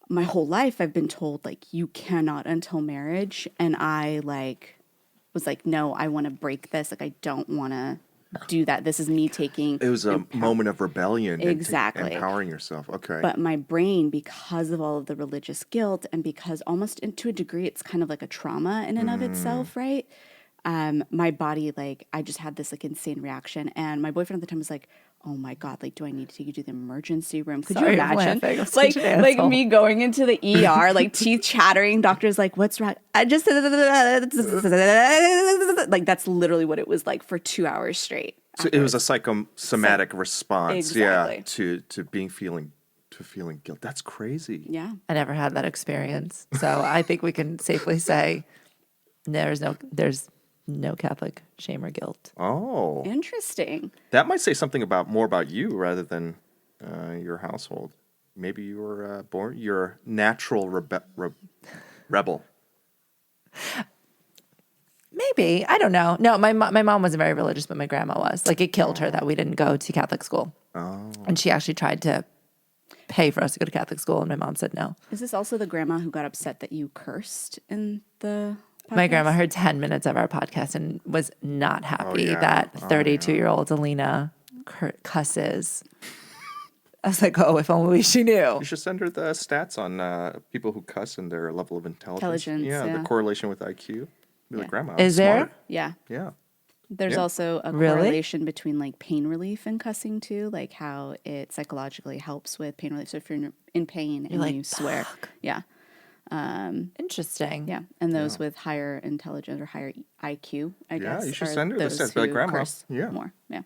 my whole life I've been told like, you cannot until marriage. And I like was like, no, I want to break this. Like, I don't want to do that. This is me taking. It was a moment of rebellion. and Exactly. empowering yourself. Okay. But my brain, because of all of the religious guilt and because almost to a degree, it's kind of like a trauma in and of itself, right? My body, like, I just had this like insane reaction. And my boyfriend at the time was like, oh my God, like, do I need to take you to the emergency room? Could Sorry, you I'm imagine? laughing. I'm such Like, an like asshole. me going into the ER, like teeth chattering, doctor's like, what's wrong? I just, like, that's literally what it was like for 2 hours straight. So it was a psychosomatic response, Exactly. to feeling guilt. That's crazy. Yeah. I never had that experience. So I think we can safely say there's no Catholic shame or guilt. Oh, Interesting. that might say something more about you rather than your household. Maybe you were you're a natural rebel. Maybe. I don't know. No, my mom wasn't very religious, but my grandma was. Like, it killed her that we didn't go to Catholic school. Oh, And she actually tried to pay for us to go to Catholic school, and my mom said no. Is this also the grandma who got upset that you cursed in the podcast? My grandma heard 10 minutes of our podcast and was not happy yeah. that 32-year-old Alina cusses. I was like, oh, if only she knew. You should send her the stats on people who cuss and their level of intelligence. Yeah, Yeah. the correlation with IQ. Be like, Yeah. Grandma, I'm Is there? smart. Yeah. Yeah. There's Yeah. also a Really? correlation between like pain relief and cussing too, like how it psychologically helps with pain relief. So if you're in pain and like, you swear, yeah, Interesting. yeah, and those with higher intelligence or higher IQ, I guess. Yeah, you should are send her the those stats. Be like, who Grandma, curse yeah. more. Yeah.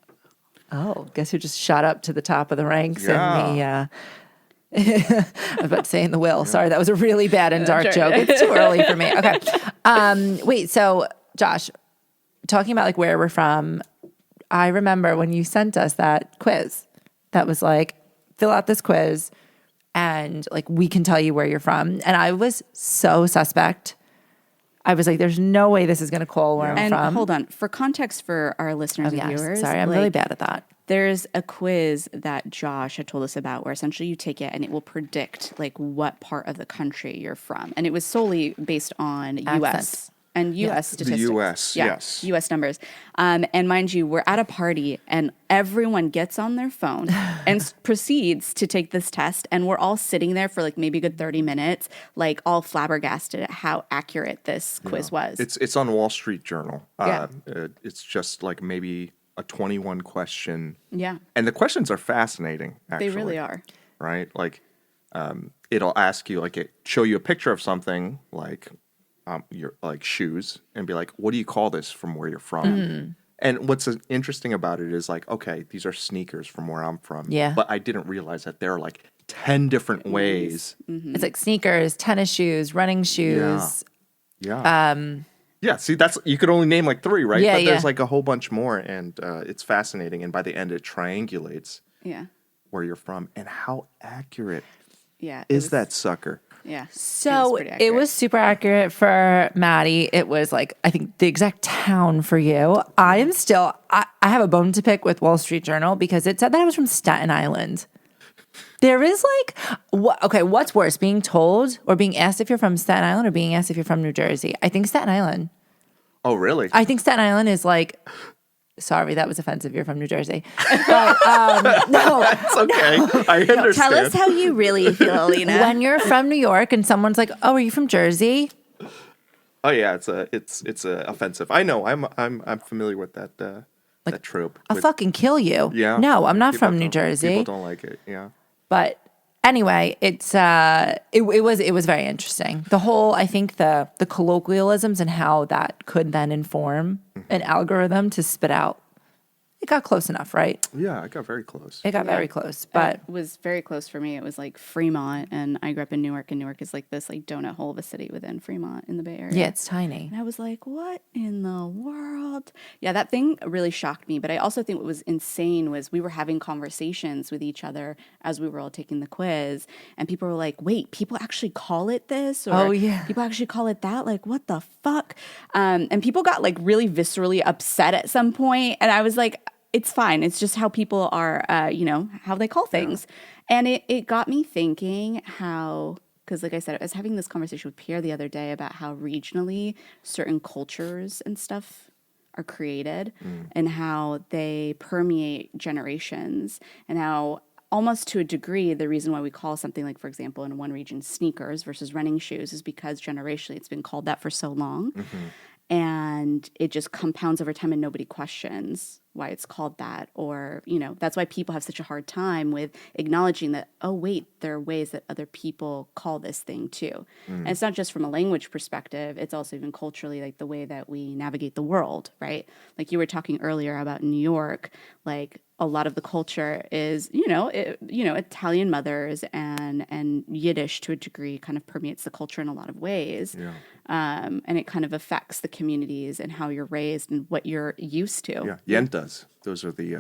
Oh, guess who just shot up to the top of the ranks in the I was about to say in the will. Sorry, that was a really bad and dark Sure. joke. It's too early for me. Okay. Wait, so Josh, talking about like where we're from, I remember when you sent us that quiz that was like, fill out this quiz and like we can tell you where you're from. And I was so suspect. I was like, there's no way this is going to call where I'm And from. hold on, for context for our listeners and Yeah, viewers, sorry, I'm like, really bad at that. There's a quiz that Josh had told us about where essentially you take it and it will predict like what part of the country you're from. And it was solely based on US Accents. and US statistics. US, yes. US numbers. And mind you, we're at a party and everyone gets on their phone and proceeds to take this test. And we're all sitting there for like maybe a good 30 minutes, like all flabbergasted at how accurate this quiz was. It's on Wall Street Journal. Yeah. It's just like maybe a 21 question. Yeah, And the questions are fascinating, actually. they really are. Right? Like, it'll ask you, like, show you a picture of something, like, your like shoes, and be like, what do you call this from where you're from? Mm-hmm. And what's interesting about it is like, okay, these are sneakers from where I'm from. Yeah. But I didn't realize that there are like 10 different ways. It's like sneakers, tennis shoes, running shoes. Yeah. Yeah, see, that's you could only name like 3, right? Yeah, But there's yeah. like a whole bunch more, and it's fascinating. And by the end, it triangulates Yeah, where you're from. And how accurate yeah. is that sucker? Yeah. So pretty it accurate. was super accurate for Maddie. It was like, I think the exact town for you. I am still, I have a bone to pick with Wall Street Journal because it said that I was from Staten Island. There is like, okay, what's worse, being told or being asked if you're from Staten Island or being asked if you're from New Jersey? I think Staten Island. Oh, really? I think Staten Island is like, sorry, that was offensive. You're from New Jersey. But no, It's okay. I understand. Tell us how you really feel, Alina. when you're from New York and someone's like, oh, are you from Jersey? Oh yeah, it's offensive. I know. I'm familiar with that that trope. I'll with- fucking kill you. yeah. No, I'm not People from New don't- Jersey. People don't like it. Yeah. But anyway, it's it was very interesting. The whole, I think the colloquialisms and how that could then inform an algorithm to spit out. It got close enough, right? Yeah, I got very close. It got very close, but it was very close for me. It was like Fremont, and I grew up in Newark, and Newark is like this like donut hole of a city within Fremont in the Bay Area. yeah, it's tiny. And I was like, what in the world? Yeah, that thing really shocked me. But I also think what was insane was we were having conversations with each other as we were all taking the quiz. And people were like, wait, people actually call it this? Or Oh, yeah. people actually call it that? Like, what the fuck? And people got like really viscerally upset at some point. And I was like, it's fine. It's just how people are, how they call things. And it got me thinking how... Because, like I said, I was having this conversation with Pierre the other day about how regionally certain cultures and stuff are created and how they permeate generations, and how almost to a degree, the reason why we call something like, for example, in one region, sneakers versus running shoes is because generationally it's been called that for so long. And it just compounds over time and nobody questions why it's called that. Or, that's why people have such a hard time with acknowledging that, oh, wait, there are ways that other people call this thing too. And it's not just from a language perspective, it's also even culturally, like the way that we navigate the world, right? Like you were talking earlier about New York, like a lot of the culture is, Italian mothers and Yiddish to a degree kind of permeates the culture in a lot of ways. Yeah. And it kind of affects the communities and how you're raised and what you're used to. Yeah. Yentas. Those are the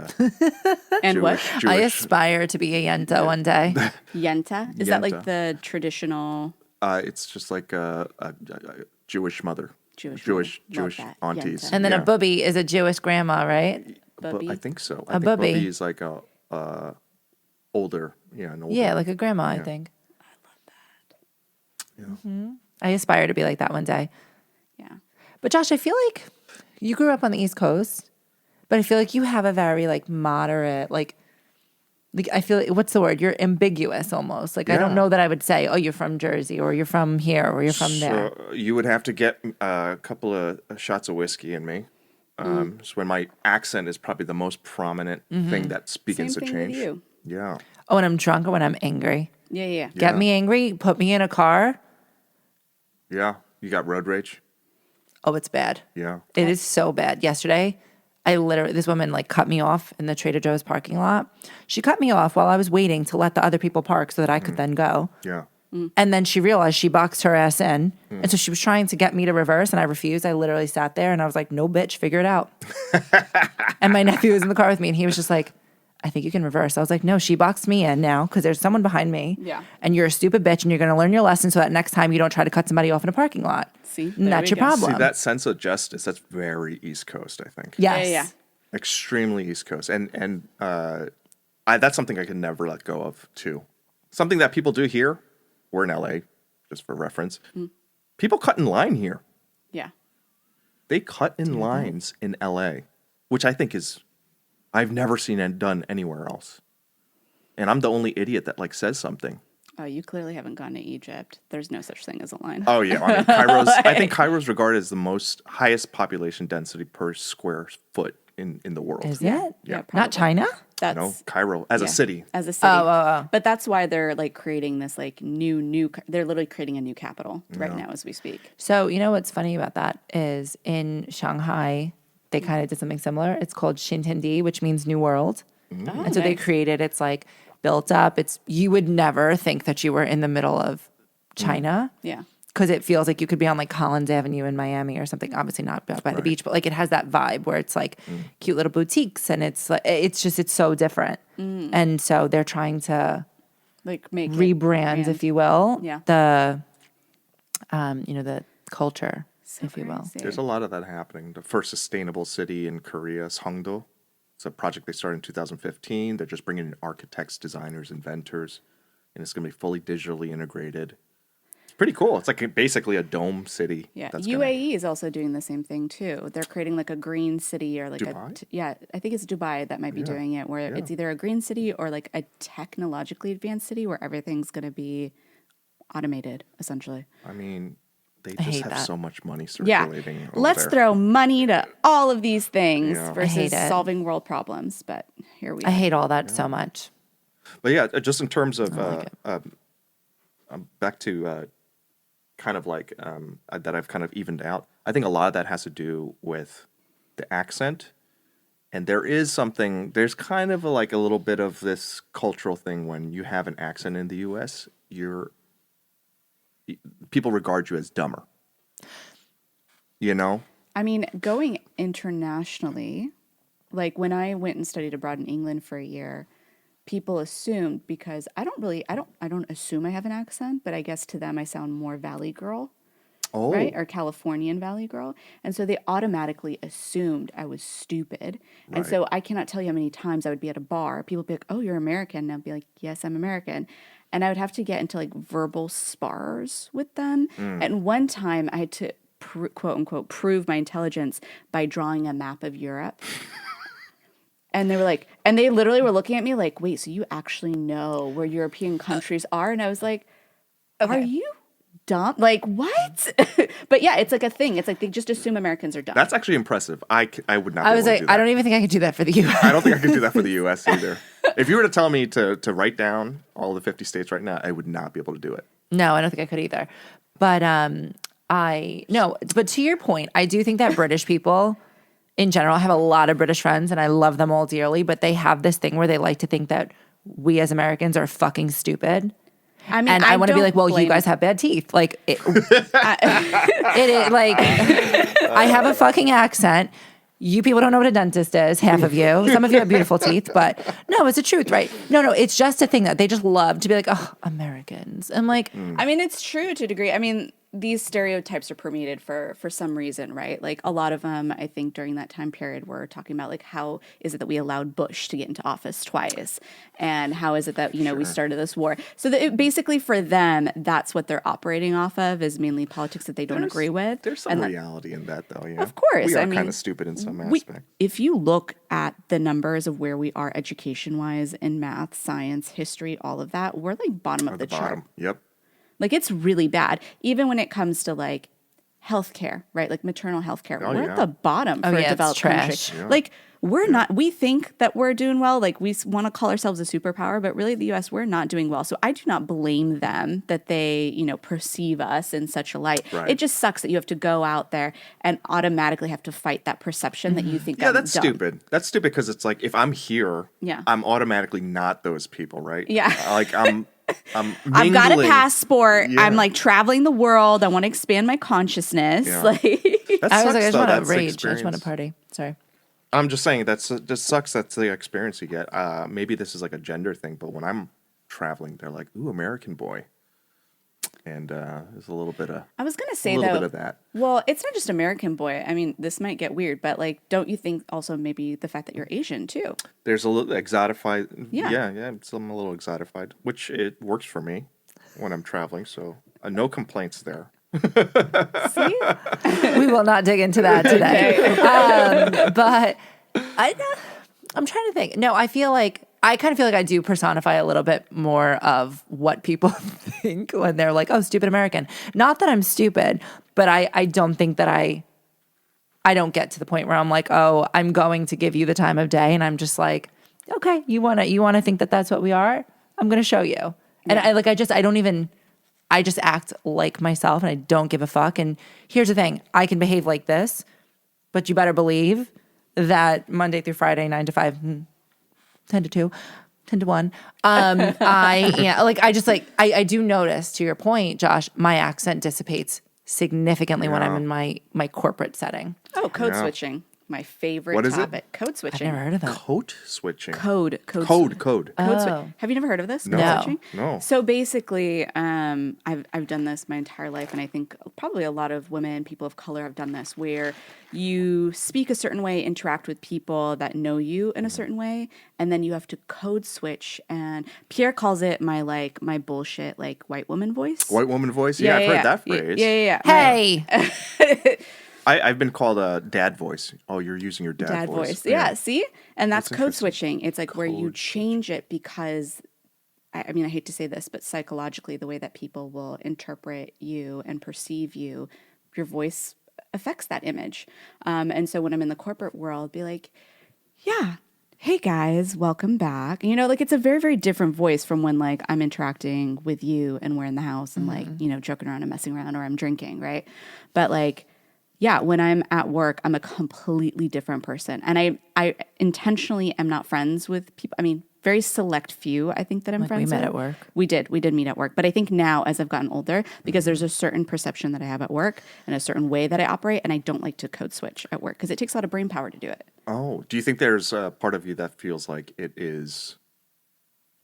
And what? Jewish. I aspire to be a Yenta one day. Yenta? Is that like Yenta. the traditional It's just like a Jewish mother. Jewish Jewish that. aunties. Yenta. And then yeah. a booby is a Jewish grandma, right? Bubby? I think so. I A think bubby. bubby is like a older. Yeah, an older. Yeah, like a grandma, I think. I love that. I aspire to be like that one day. Yeah. But Josh, I feel like you grew up on the East Coast, but I feel like you have a very like moderate, like Like, I feel, what's the word? You're ambiguous almost. Like, I don't Yeah. know that I would say, oh, you're from Jersey or you're from here or you're from there. So you would have to get a couple of shots of whiskey in me. So when my accent is probably the most prominent thing that Same begins to thing change. with you. Yeah. Oh, when I'm drunk or when I'm angry. Yeah. Get Yeah. me angry, put me in a car. Yeah. You got road rage? Oh, it's bad. Yeah. It is so bad. Yesterday, this woman like cut me off in the Trader Joe's parking lot. She cut me off while I was waiting to let the other people park so that I could then go. Yeah. And then she realized she boxed her ass in. And so she was trying to get me to reverse and I refused. I literally sat there and I was like, no, bitch, figure it out. And my nephew was in the car with me and he was just like, I think you can reverse. I was like, no, she boxed me in now because there's someone behind me. Yeah. And you're a stupid bitch and you're going to learn your lesson so that next time you don't try to cut somebody off in a parking lot. See, And there that's we your go. problem. See, that sense of justice, that's very East Coast, I think. Yes. Yeah. Extremely East Coast. And that's something I can never let go of, too. Something that people do here, we're in LA, just for reference. People cut in line here. Yeah. They cut in lines in LA, which I think is, I've never seen it done anywhere else. And I'm the only idiot that like says something. Oh, you clearly haven't gone to Egypt. There's no such thing as a line. Oh yeah, I mean, I think Cairo's regarded as the most highest population density per square foot in the world. Is Yeah. it? Yeah, Not probably. China? That's No, Cairo as a yeah, city. As a city. Oh. But that's why they're like creating this like new. They're literally creating a new capital right now as we speak. So, you know what's funny about that is in Shanghai, they kind of did something similar. It's called Xintiandi, which means New World. Oh, And so they nice. created, it's like built up. You would never think that you were in the middle of China. Yeah. Because it feels like you could be on like Collins Avenue in Miami or something. Obviously not by the beach, but like it has that vibe where it's like cute little boutiques and it's like it's so different. And so they're trying to Like make it rebrand, if you will, Yeah. the the culture, if you will. crazy. There's a lot of that happening. The first sustainable city in Korea is Hongdo. It's a project they started in 2015. They're just bringing in architects, designers, inventors, and it's going to be fully digitally integrated. It's pretty cool. It's like basically a dome city. Yeah, that's UAE is also doing the same thing too. They're creating like a green city or like Dubai? I think it's Dubai that might be doing it, where it's either a green city or like a technologically advanced city where everything's going to be automated, essentially. I mean, they I just hate have that. so much money Yeah, circulating. over let's there. throw money to all of these things Yeah. I versus hate it. solving world problems. But here we I are. hate all that so much. But yeah, just in terms of like back to kind of like that I've kind of evened out. I think a lot of that has to do with the accent, and there's kind of like a little bit of this cultural thing when you have an accent in the U.S. People regard you as dumber. You know? I mean, going internationally, like when I went and studied abroad in England for a year, people assumed, because I don't assume I have an accent, but I guess to them I sound more Valley Girl, Oh, right? Or Californian Valley Girl. And so they automatically assumed I was stupid. And Right. so I cannot tell you how many times I would be at a bar, people would be like, "Oh, you're American." And I'd be like, "Yes, I'm American." And I would have to get into like verbal spars with them. And one time I had to quote unquote prove my intelligence by drawing a map of Europe. And they were like, and they literally were looking at me like, "Wait, so you actually know where European countries are?" And I was like, "Are you dumb? Like, what?" But yeah, it's like a thing. It's like they just assume Americans are dumb. that's actually impressive. I would not. I be was able like, to do that. I don't even think I could do that for the U.S. I don't think I could do that for the U.S. either. If you were to tell me to write down all the 50 states right now, I would not be able to do it. No, I don't think I could either. But but to your point, I do think that British people in general, I have a lot of British friends and I love them all dearly, but they have this thing where they like to think that we as Americans are fucking stupid. I mean, And I want to be don't like, well, you blame- guys have bad teeth. Like, it is like, I have a fucking accent. You people don't know what a dentist is, half of you. Some of you have beautiful teeth, but no, it's the truth, right? No, it's just a thing that they just love to be like, oh, Americans. I'm like, I mean, it's true to a degree. I mean, these stereotypes are permeated for some reason, right? Like a lot of them, I think during that time period, were talking about like how is it that we allowed Bush to get into office twice, and how is it that we started this war? So that basically for them, that's what they're operating off of is mainly politics that they don't agree with. There's some reality in that, though. Yeah, of course, we are I mean, kind of stupid in some aspect. If you look at the numbers of where we are education wise in math, science, history, all of that, we're like bottom of the chart. Bottom. Yep. Like it's really bad. Even when it comes to like healthcare, right? Like maternal healthcare, we're at the bottom for a developed country. Yeah. Like we're not. We think that we're doing well. Like we want to call ourselves a superpower, but really, the U.S. we're not doing well. So I do not blame them that they perceive us in such a light. Right. It just sucks that you have to go out there and automatically have to fight that perception that you think. Yeah, that's stupid. That's stupid because it's like if I'm here, I'm automatically not those people, right? Yeah. Like I'm I've got a passport. Yeah. I'm like traveling the world. I want to expand my consciousness. Yeah. Like that I was sucks, like, I just though. want to That's the rage. I experience. just want to party. Sorry. I'm just saying just sucks. That's the experience you get. Maybe this is like a gender thing, but when I'm traveling, they're like, "Ooh, American boy," and there's a little bit of. I was gonna say a little though, bit of that. well, it's not just American boy. I mean, this might get weird, but like, don't you think also maybe the fact that you're Asian too? There's a little exotified. Yeah. Yeah. I'm a little exotified, which it works for me when I'm traveling. So no complaints there. See, We will not dig into that today. But I'm trying to think. No, I kind of feel like I do personify a little bit more of what people think when they're like, "Oh, stupid American." Not that I'm stupid, but I don't think that I don't get to the point where I'm like, "Oh, I'm going to give you the time of day," and I'm just like, "Okay, you wanna think that that's what we are? I'm gonna show you." And I just act like myself and I don't give a fuck. And here's the thing, I can behave like this, but you better believe that Monday through Friday, 9 to 5, 10 to 2, 10 to 1. I do notice, to your point, Josh, my accent dissipates significantly when I'm in my corporate setting. oh, code switching, my favorite What is it? topic. Code switching. I've never heard of that. Code switching. Code. Code. Code switch. Have you never heard of this? No. Code No. switching? No. So basically, I've done this my entire life, and I think probably a lot of women, people of color, have done this, where you speak a certain way, interact with people that know you in a certain way, and then you have to code switch. And Pierre calls it my bullshit like white woman voice. White woman voice. Yeah, I've heard that phrase. Yeah. Hey, I've been called a dad voice. Oh, you're using your dad voice. Yeah, see? And that's code interesting. switching. It's like where you change it because, I mean, I hate to say this, but psychologically, the way that people will interpret you and perceive you, your voice affects that image. And so when I'm in the corporate world, be like, yeah, hey guys, welcome back. Like it's a very, very different voice from when like I'm interacting with you and we're in the house and like, joking around and messing around or I'm drinking, right? But like, yeah, when I'm at work, I'm a completely different person. And I intentionally am not friends with people. I mean, very select few, I think that I'm friends with. we met at work. We did meet at work. But I think now as I've gotten older, because there's a certain perception that I have at work and a certain way that I operate, and I don't like to code switch at work because it takes a lot of brain power to do it. Oh, do you think there's a part of you that feels like it is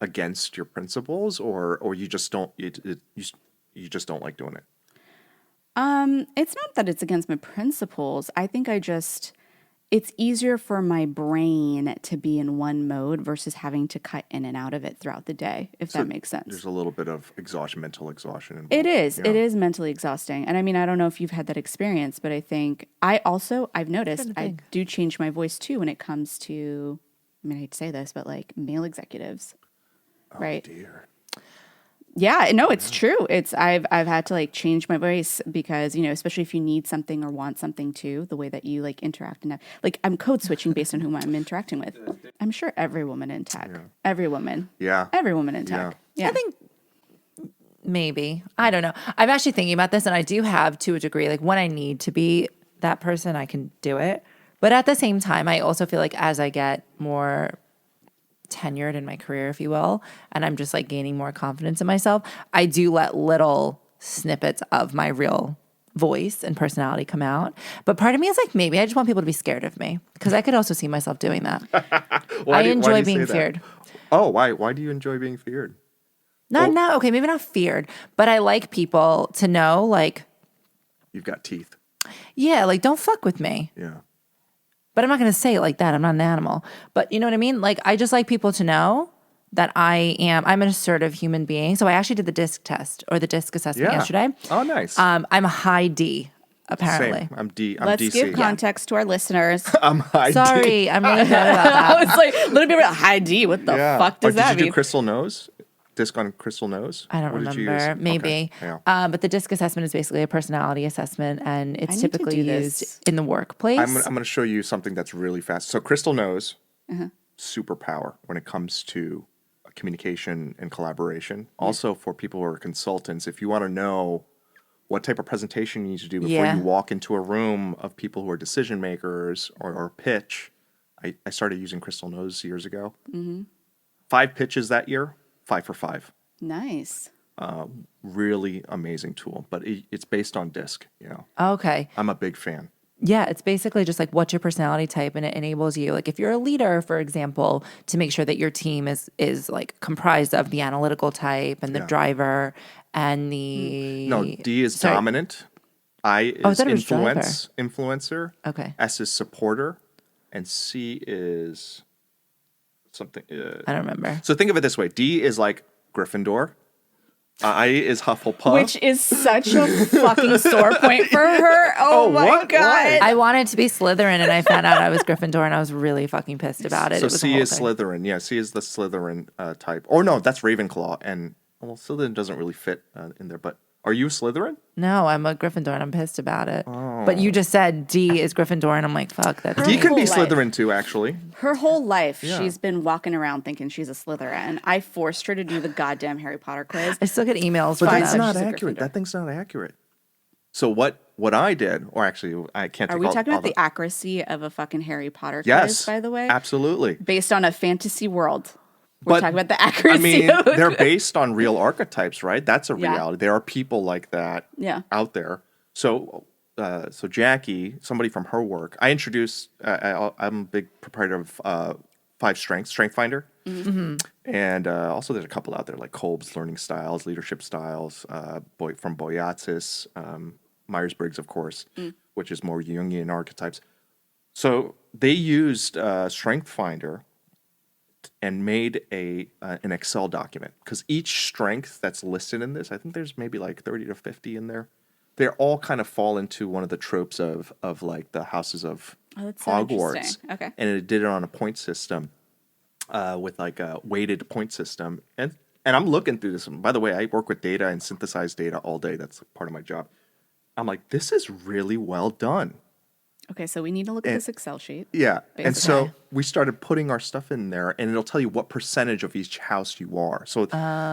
against your principles, or you just don't you just don't like doing it? It's not that it's against my principles. I think it's easier for my brain to be in one mode versus having to cut in and out of it throughout the day, if that makes sense. There's a little bit of mental exhaustion involved. It is. Yeah. It is mentally exhausting. And I mean, I don't know if you've had that experience, but I think I've noticed I do change my voice too when it comes to, I mean, I hate to say this, but like male executives. Right. Oh, dear. Yeah, no, it's true. I've had to like change my voice because, especially if you need something or want something too, the way that you like interact and like I'm code switching based on whom I'm interacting with. I'm sure every woman in tech, every woman in tech. Yeah. I think maybe. I don't know. I'm actually thinking about this, and I do have, to a degree, like when I need to be that person, I can do it. But at the same time, I also feel like as I get more tenured in my career, if you will, and I'm just like gaining more confidence in myself, I do let little snippets of my real voice and personality come out. But part of me is like, maybe I just want people to be scared of me, because I could also see myself doing that. I enjoy being feared. Oh, why do you enjoy being feared? Okay, maybe not feared, but I like people to know, like, You've got teeth. Yeah, like don't fuck with me. Yeah. But I'm not going to say it like that. I'm not an animal. But you know what I mean? Like I just like people to know that I'm an assertive human being. So I actually did the DISC test or the DISC assessment yesterday. Oh, nice. I'm a high D, apparently. Same. I'm D. I'm Let's DC. give context to our listeners. I'm high D. Sorry, I'm really bad about that. I was like, a little bit about high D. What the fuck does that Did you mean? do crystal nose? Disc on crystal nose? I don't What did you remember. use? Maybe. Okay. Yeah. But the DISC assessment is basically a personality assessment, and it's need to typically do this. used in the workplace. I'm going to show you something that's really fast. So crystal nose, superpower when it comes to communication and collaboration. Also for people who are consultants, if you want to know what type of presentation you need to do before Yeah. you walk into a room of people who are decision makers or pitch, I started using crystal nose years ago. 5 pitches that year, 5 for 5. Nice. Really amazing tool, but it's based on DISC. Okay. I'm a big fan. Yeah, it's basically just like what's your personality type, and it enables you, like if you're a leader, for example, to make sure that your team is like comprised of the analytical type and the driver and the No, D is Sorry. dominant. I I is thought it was influencer. Okay. S is supporter, and C is something. I don't remember. So think of it this way: D is like Gryffindor. I is Hufflepuff. Which is such a fucking sore point for her. Oh, my what? God. Why? I wanted to be Slytherin, and I found out I was Gryffindor, and I was really fucking pissed about it. So It was a C whole is thing. Slytherin. Yeah, C is the Slytherin type. Or no, that's Ravenclaw. And well, Slytherin doesn't really fit in there. But are you Slytherin? No, I'm a Gryffindor, and I'm pissed about it. But you just said D is Gryffindor, and I'm like, fuck, that's D me. can be whole life. Slytherin too, actually. Her whole life, Yeah. she's been walking around thinking she's a Slytherin. And I forced her to do the goddamn Harry Potter quiz. I still get emails But from that's Fine, them. not she's a accurate. Gryffindor. That thing's not accurate. So what I did, or actually, I can't. Are take we all, talking all about the accuracy of a fucking Harry Potter Yes, quiz, by the way? absolutely. Based on a fantasy world. We're But, talking about the accuracy I mean, of a they're quiz. based on real archetypes, right? That's a Yeah. reality. There are people like that Yeah. out there. So, so Jackie, somebody from her work, I introduced. I'm a big proprietor of 5 Strengths, Strength Finder, and also there's a couple out there like Kolb's Learning Styles, Leadership Styles, from Boyatzis, Myers-Briggs, of course, which is more Jungian archetypes. So they used Strength Finder and made an Excel document because each strength that's listed in this, I think there's maybe like 30 to 50 in there. They all kind of fall into one of the tropes of like the houses of Oh, that's so Hogwarts. interesting. Okay. And it did it on a point system with like a weighted point system. And I'm looking through this. And by the way, I work with data and synthesize data all day. That's part of my job. I'm like, this is really well done. Okay, so we need to look at this Excel sheet. Yeah. And so Basically. we started putting our stuff in there, and it'll tell you what percentage of each house you are. So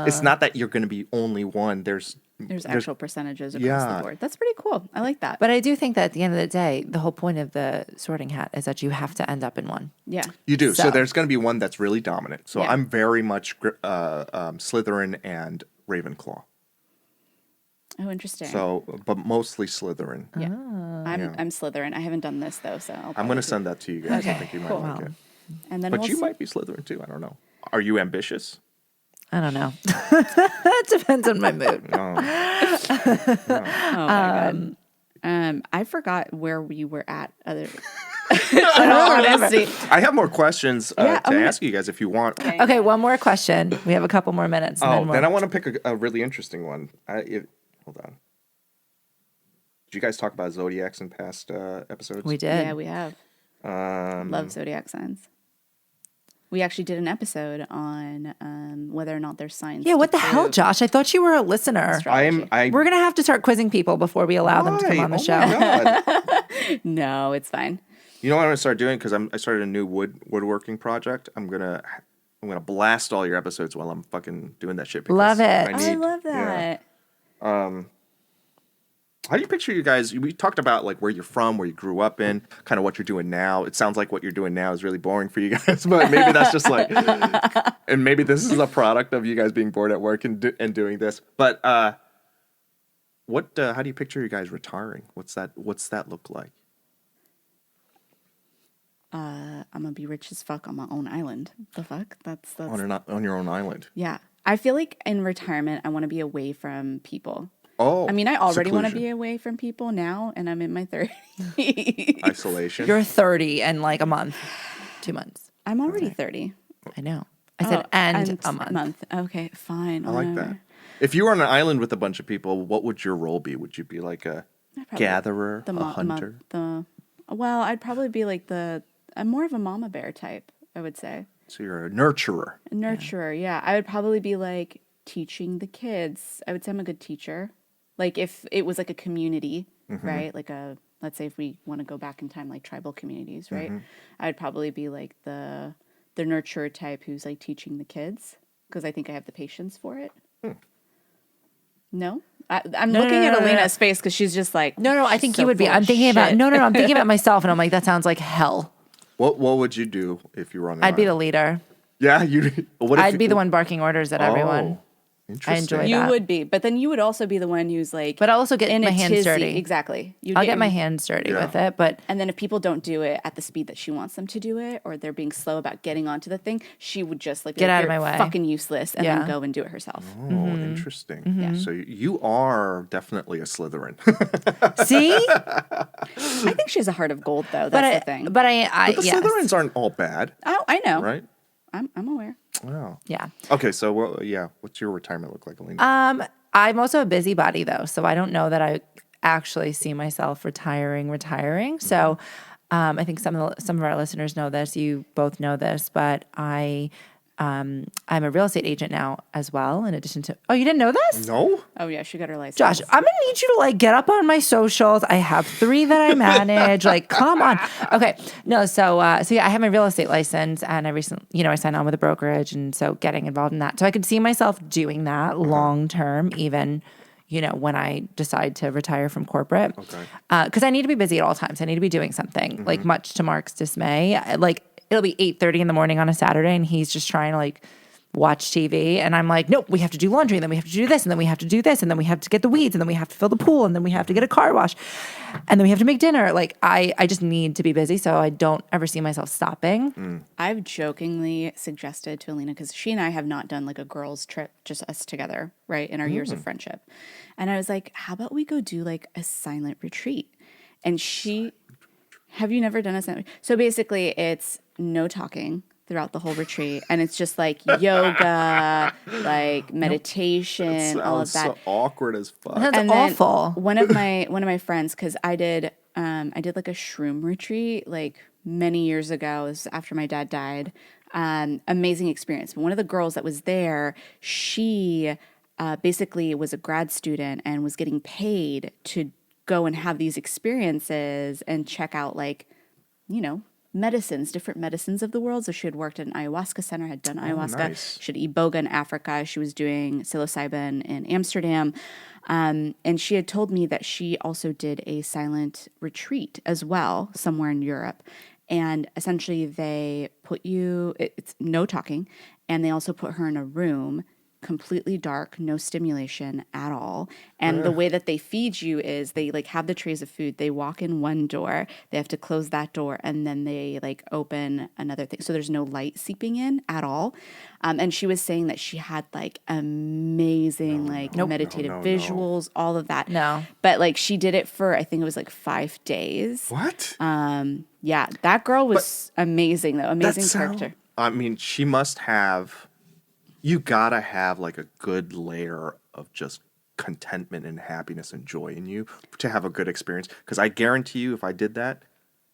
it's not that you're going to be only one. There's There's actual percentages across Yeah. the board. That's pretty cool. I like that. But I do think that at the end of the day, the whole point of the sorting hat is that you have to end up in one. yeah. You do. So So- there's going to be one that's really dominant. So Yeah. I'm very much Slytherin and Ravenclaw. Oh, interesting. So, but mostly Slytherin. yeah. Ah. I'm Slytherin. I haven't done this though, so I'm going to send that to you guys. I Okay, think you might cool. like it. And then But we'll you see. might be Slytherin too. I don't know. Are you ambitious? I don't know. It depends on my mood. No. Oh my god. I forgot where we were at. Other. In all honesty. I have more questions Yeah, to okay. ask you guys if you want. Okay, one more question. We have a couple more minutes. And Oh, then then I we'll... want to pick a really interesting one. Hold on. Did you guys talk about zodiacs in past episodes? We did. Yeah, we have. Love zodiac signs. We actually did an episode on whether or not there's signs. Yeah, to what the hell, prove Josh? I thought you were a listener. astrology. We're going to have to start quizzing people before we allow them to come Why? on the Oh show. my God. No, it's fine. You know what I'm gonna start doing because I started a new woodworking project. I'm gonna blast all your episodes while I'm fucking doing that shit. because Love it. I love yeah. that. How do you picture you guys? We talked about like where you're from, where you grew up in, kind of what you're doing now. It sounds like what you're doing now is really boring for you guys, but maybe that's just like, and maybe this is a product of you guys being bored at work and doing this. But how do you picture you guys retiring? What's that look like? I'm gonna be rich as fuck on my own island. The fuck? That's On your own island. yeah. I feel like in retirement, I want to be away from people. Oh, I mean, I already want to seclusion. be away from people now, and I'm in my 30s. Isolation. You're 30 and like a month, 2 months. I'm already 30. I know. I said and a month. Okay, fine. I like that. whatever. If you were on an island with a bunch of people, what would your role be? Would you be like a Probably gatherer, a hunter? Well, I'd probably be like I'm more of a mama bear type, I would say. So you're a nurturer. A nurturer, yeah. I would probably be like teaching the kids. I would say I'm a good teacher. Like if it was like a community, right? Like let's say if we want to go back in time, like tribal communities, right? I'd probably be like the nurturer type who's like teaching the kids because I think I have the patience for it. No? I'm looking at Alina's face because she's just like, No, I think so you would be. full I'm of thinking about shit. I'm thinking about myself, and I'm like, that sounds like hell. What would you do if you were on the I'd be the island? leader. Yeah, you. What if I'd be the one barking orders at everyone. Interesting. enjoy You that. would be, but then you would also be the one who's like, But I'll also get in my a hands tizzy. dirty. Exactly. I'll get my hands dirty with it, but And then if people don't do it at the speed that she wants them to do it, or they're being slow about getting onto the thing, she would just like, Get out of "You're my way." fucking useless, and Yeah. then go and do it herself. Oh, interesting. So you are definitely a Slytherin. see, I think she has a heart of gold, though. That's the thing. but I The yes. Slytherins aren't all bad, Oh, I know. right? I'm aware. Wow. Yeah. Okay, so what's your retirement look like, Alina? I'm also a busybody though, so I don't know that I actually see myself retiring. So I think some of our listeners know this. You both know this, but I'm a real estate agent now as well. In addition to, oh, you didn't know this? No. Oh yeah, she got her license. Josh, I'm gonna need you to like get up on my socials. I have 3 that I manage. Like, come on. Okay, no. So yeah, I have my real estate license, and I recently, I signed on with a brokerage, and so getting involved in that. So I could see myself doing that long term, even when I decide to retire from corporate. Okay. Because I need to be busy at all times. I need to be doing something. Like, much to Mark's dismay, it'll be 8:30 in the morning on a Saturday, and he's just trying to like watch TV, and I'm like, nope, we have to do laundry, and then we have to do this, and then we have to do this, and then we have to get the weeds, and then we have to fill the pool, and then we have to get a car wash, and then we have to make dinner. Like, I just need to be busy, so I don't ever see myself stopping. I've jokingly suggested to Alina, because she and I have not done like a girls' trip, just us together, right, in our years of friendship. And I was like, how about we go do like a silent retreat? And have you never done a silent? So basically, it's no talking throughout the whole retreat, and it's just like yoga, like meditation, all of that. So awkward as fuck. That's And then awful. One of my friends, because I did like a shroom retreat like many years ago. This was after my dad died. Amazing experience. But one of the girls that was there, she basically was a grad student and was getting paid to go and have these experiences and check out medicines, different medicines of the world. So she had worked at an ayahuasca center, had done ayahuasca. Nice. She had iboga in Africa. She was doing psilocybin in Amsterdam. And she had told me that she also did a silent retreat as well, somewhere in Europe. And essentially they put it's no talking, and they also put her in a room, completely dark, no stimulation at all. And the way that they feed you is they like have the trays of food. They walk in one door, they have to close that door, and then they like open another thing. So there's no light seeping in at all. And she was saying that she had like amazing meditative visuals, all of that. No. But like she did it for, I think it was like 5 days. What? Yeah, that girl was amazing though. Amazing character. I mean, she must have. You gotta have like a good layer of just contentment and happiness and joy in you to have a good experience. Because I guarantee you, if I did that,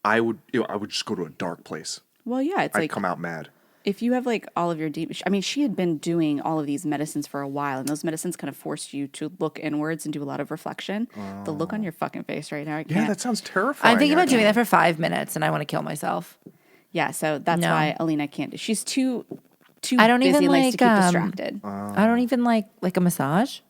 I would just go to a dark place. Well, yeah, it's I'd like come out mad. if you have like all of your deep. I mean, she had been doing all of these medicines for a while, and those medicines kind of forced you to look inwards and do a lot of reflection. The look on your fucking face right now, I can't. Yeah, that sounds terrifying. I'm thinking about actually. doing that for 5 minutes, and I want to kill myself. Yeah, so that's No. why Alina can't do. She's too I don't busy even likes to keep like, distracted. I don't even like a massage.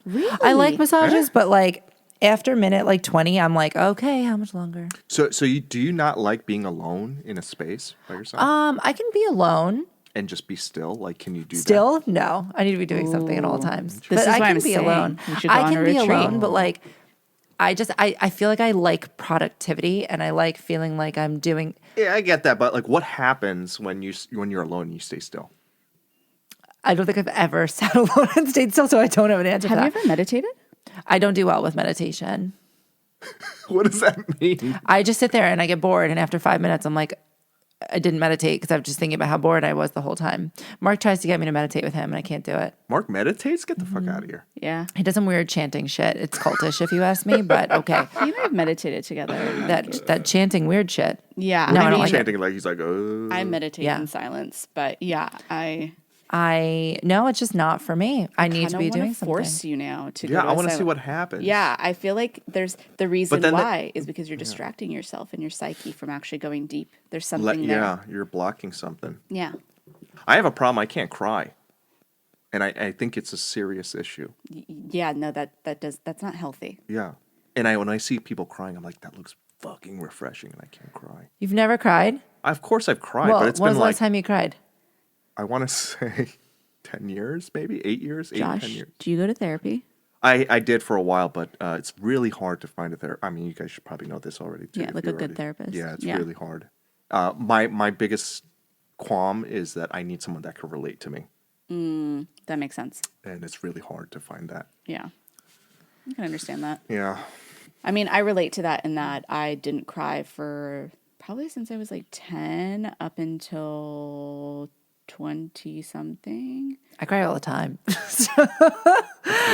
Really? I like massages, but like after minute like 20, I'm like, okay, how much longer? So do you not like being alone in a space by yourself I can be alone. and just be still? Like, can you do that? Still, no. I need to be doing something at all times. This But is I why can I'm be saying alone. we should go I on can a be retreat. alone, but like I feel like I like productivity, and I like feeling like I'm doing. Yeah, I get that, but like, what happens when you're alone and you stay still? I don't think I've ever sat alone and stayed still, so I don't have an answer Have for you that. ever meditated? I don't do well with meditation. What does that mean? I just sit there and I get bored. And after 5 minutes, I'm like, I didn't meditate because I was just thinking about how bored I was the whole time. Mark tries to get me to meditate with him and I can't do it. Mark meditates? Get the fuck out of here. Yeah. He does some weird chanting shit. It's cultish if you ask me, but okay. You and I have meditated together. That chanting weird shit. Yeah. No, I I don't mean, like it. Chanting like he's like, oh. I meditate Yeah. in silence, but yeah, No, it's just not for me. I need to be doing something. force you now to go Yeah, to I a want to see silent- what happens. Yeah, I feel like there's the reason then why is because you're distracting yourself and your psyche from actually going deep. There's something there. Yeah, you're blocking something. Yeah. I have a problem. I can't cry. And I think it's a serious issue. Yeah, no, that's not healthy. Yeah. And when I see people crying, I'm like, that looks fucking refreshing, and I can't cry. You've never cried? Of course I've cried, Well, but it's when was been the like, last time you cried? I want to say 10 years, maybe 8 years, 10 Josh, years. do you go to therapy? I did for a while, but it's really hard to find a therapist. I mean, you guys should probably know this already, too. Yeah, if like you a good therapist. Yeah, it's Yeah. really hard. My biggest qualm is that I need someone that can relate to me. That makes sense. And it's really hard to find that. Yeah. I can understand that. Yeah. I mean, I relate to that in that I didn't cry for probably since I was like 10 up until 20 something. I cry all the time.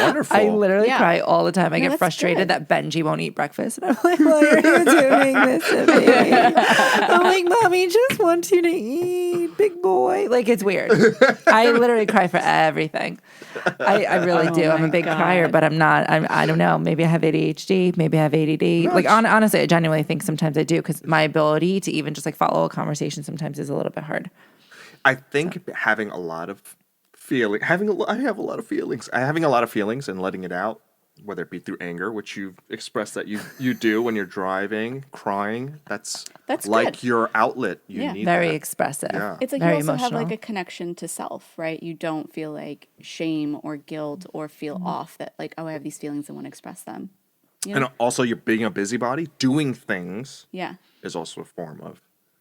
Wonderful. I literally Yeah. cry all the time. I No, get that's frustrated good. that Benji won't eat breakfast. And I'm like, why are you doing this to me? I'm like, Mommy just wants you to eat, big boy. Like, it's weird. I literally cry for everything. I really do. I'm a my big God. crier, but I'm not. I don't know. Maybe I have ADHD. Maybe I have ADD. Like, honestly, I genuinely think sometimes I do because my ability to even just like follow a conversation sometimes is a little bit hard. I think having a lot of feeling, I have a lot of feelings. Having a lot of feelings and letting it out, whether it be through anger, which you've expressed that you do when you're driving, crying. That's like good. your outlet. You Yeah. need Very that. expressive. Yeah. It's like Very you also have emotional. like a connection to self, right? You don't feel like shame or guilt or feel off that like, oh, I have these feelings and want to express them. You know? And also, you're being a busybody. Doing things Yeah. is also a form of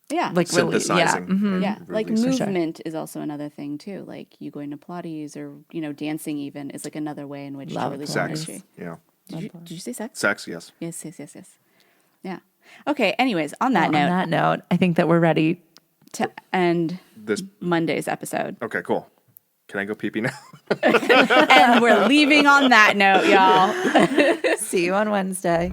Yeah. Like really, yeah. synthesizing. Mhm. Yeah, like releasing. movement is also another thing too. Like you going to Pilates or dancing even is like another way in which Love to release Sex. energy. Yeah. Did you say sex? Sex, yes. Yes. Yeah. Okay. Anyways, on that On note, that note, I think that we're ready. to end This. Monday's episode, Okay, cool. Can I go pee-pee now? and we're leaving on that note, y'all. See you on Wednesday.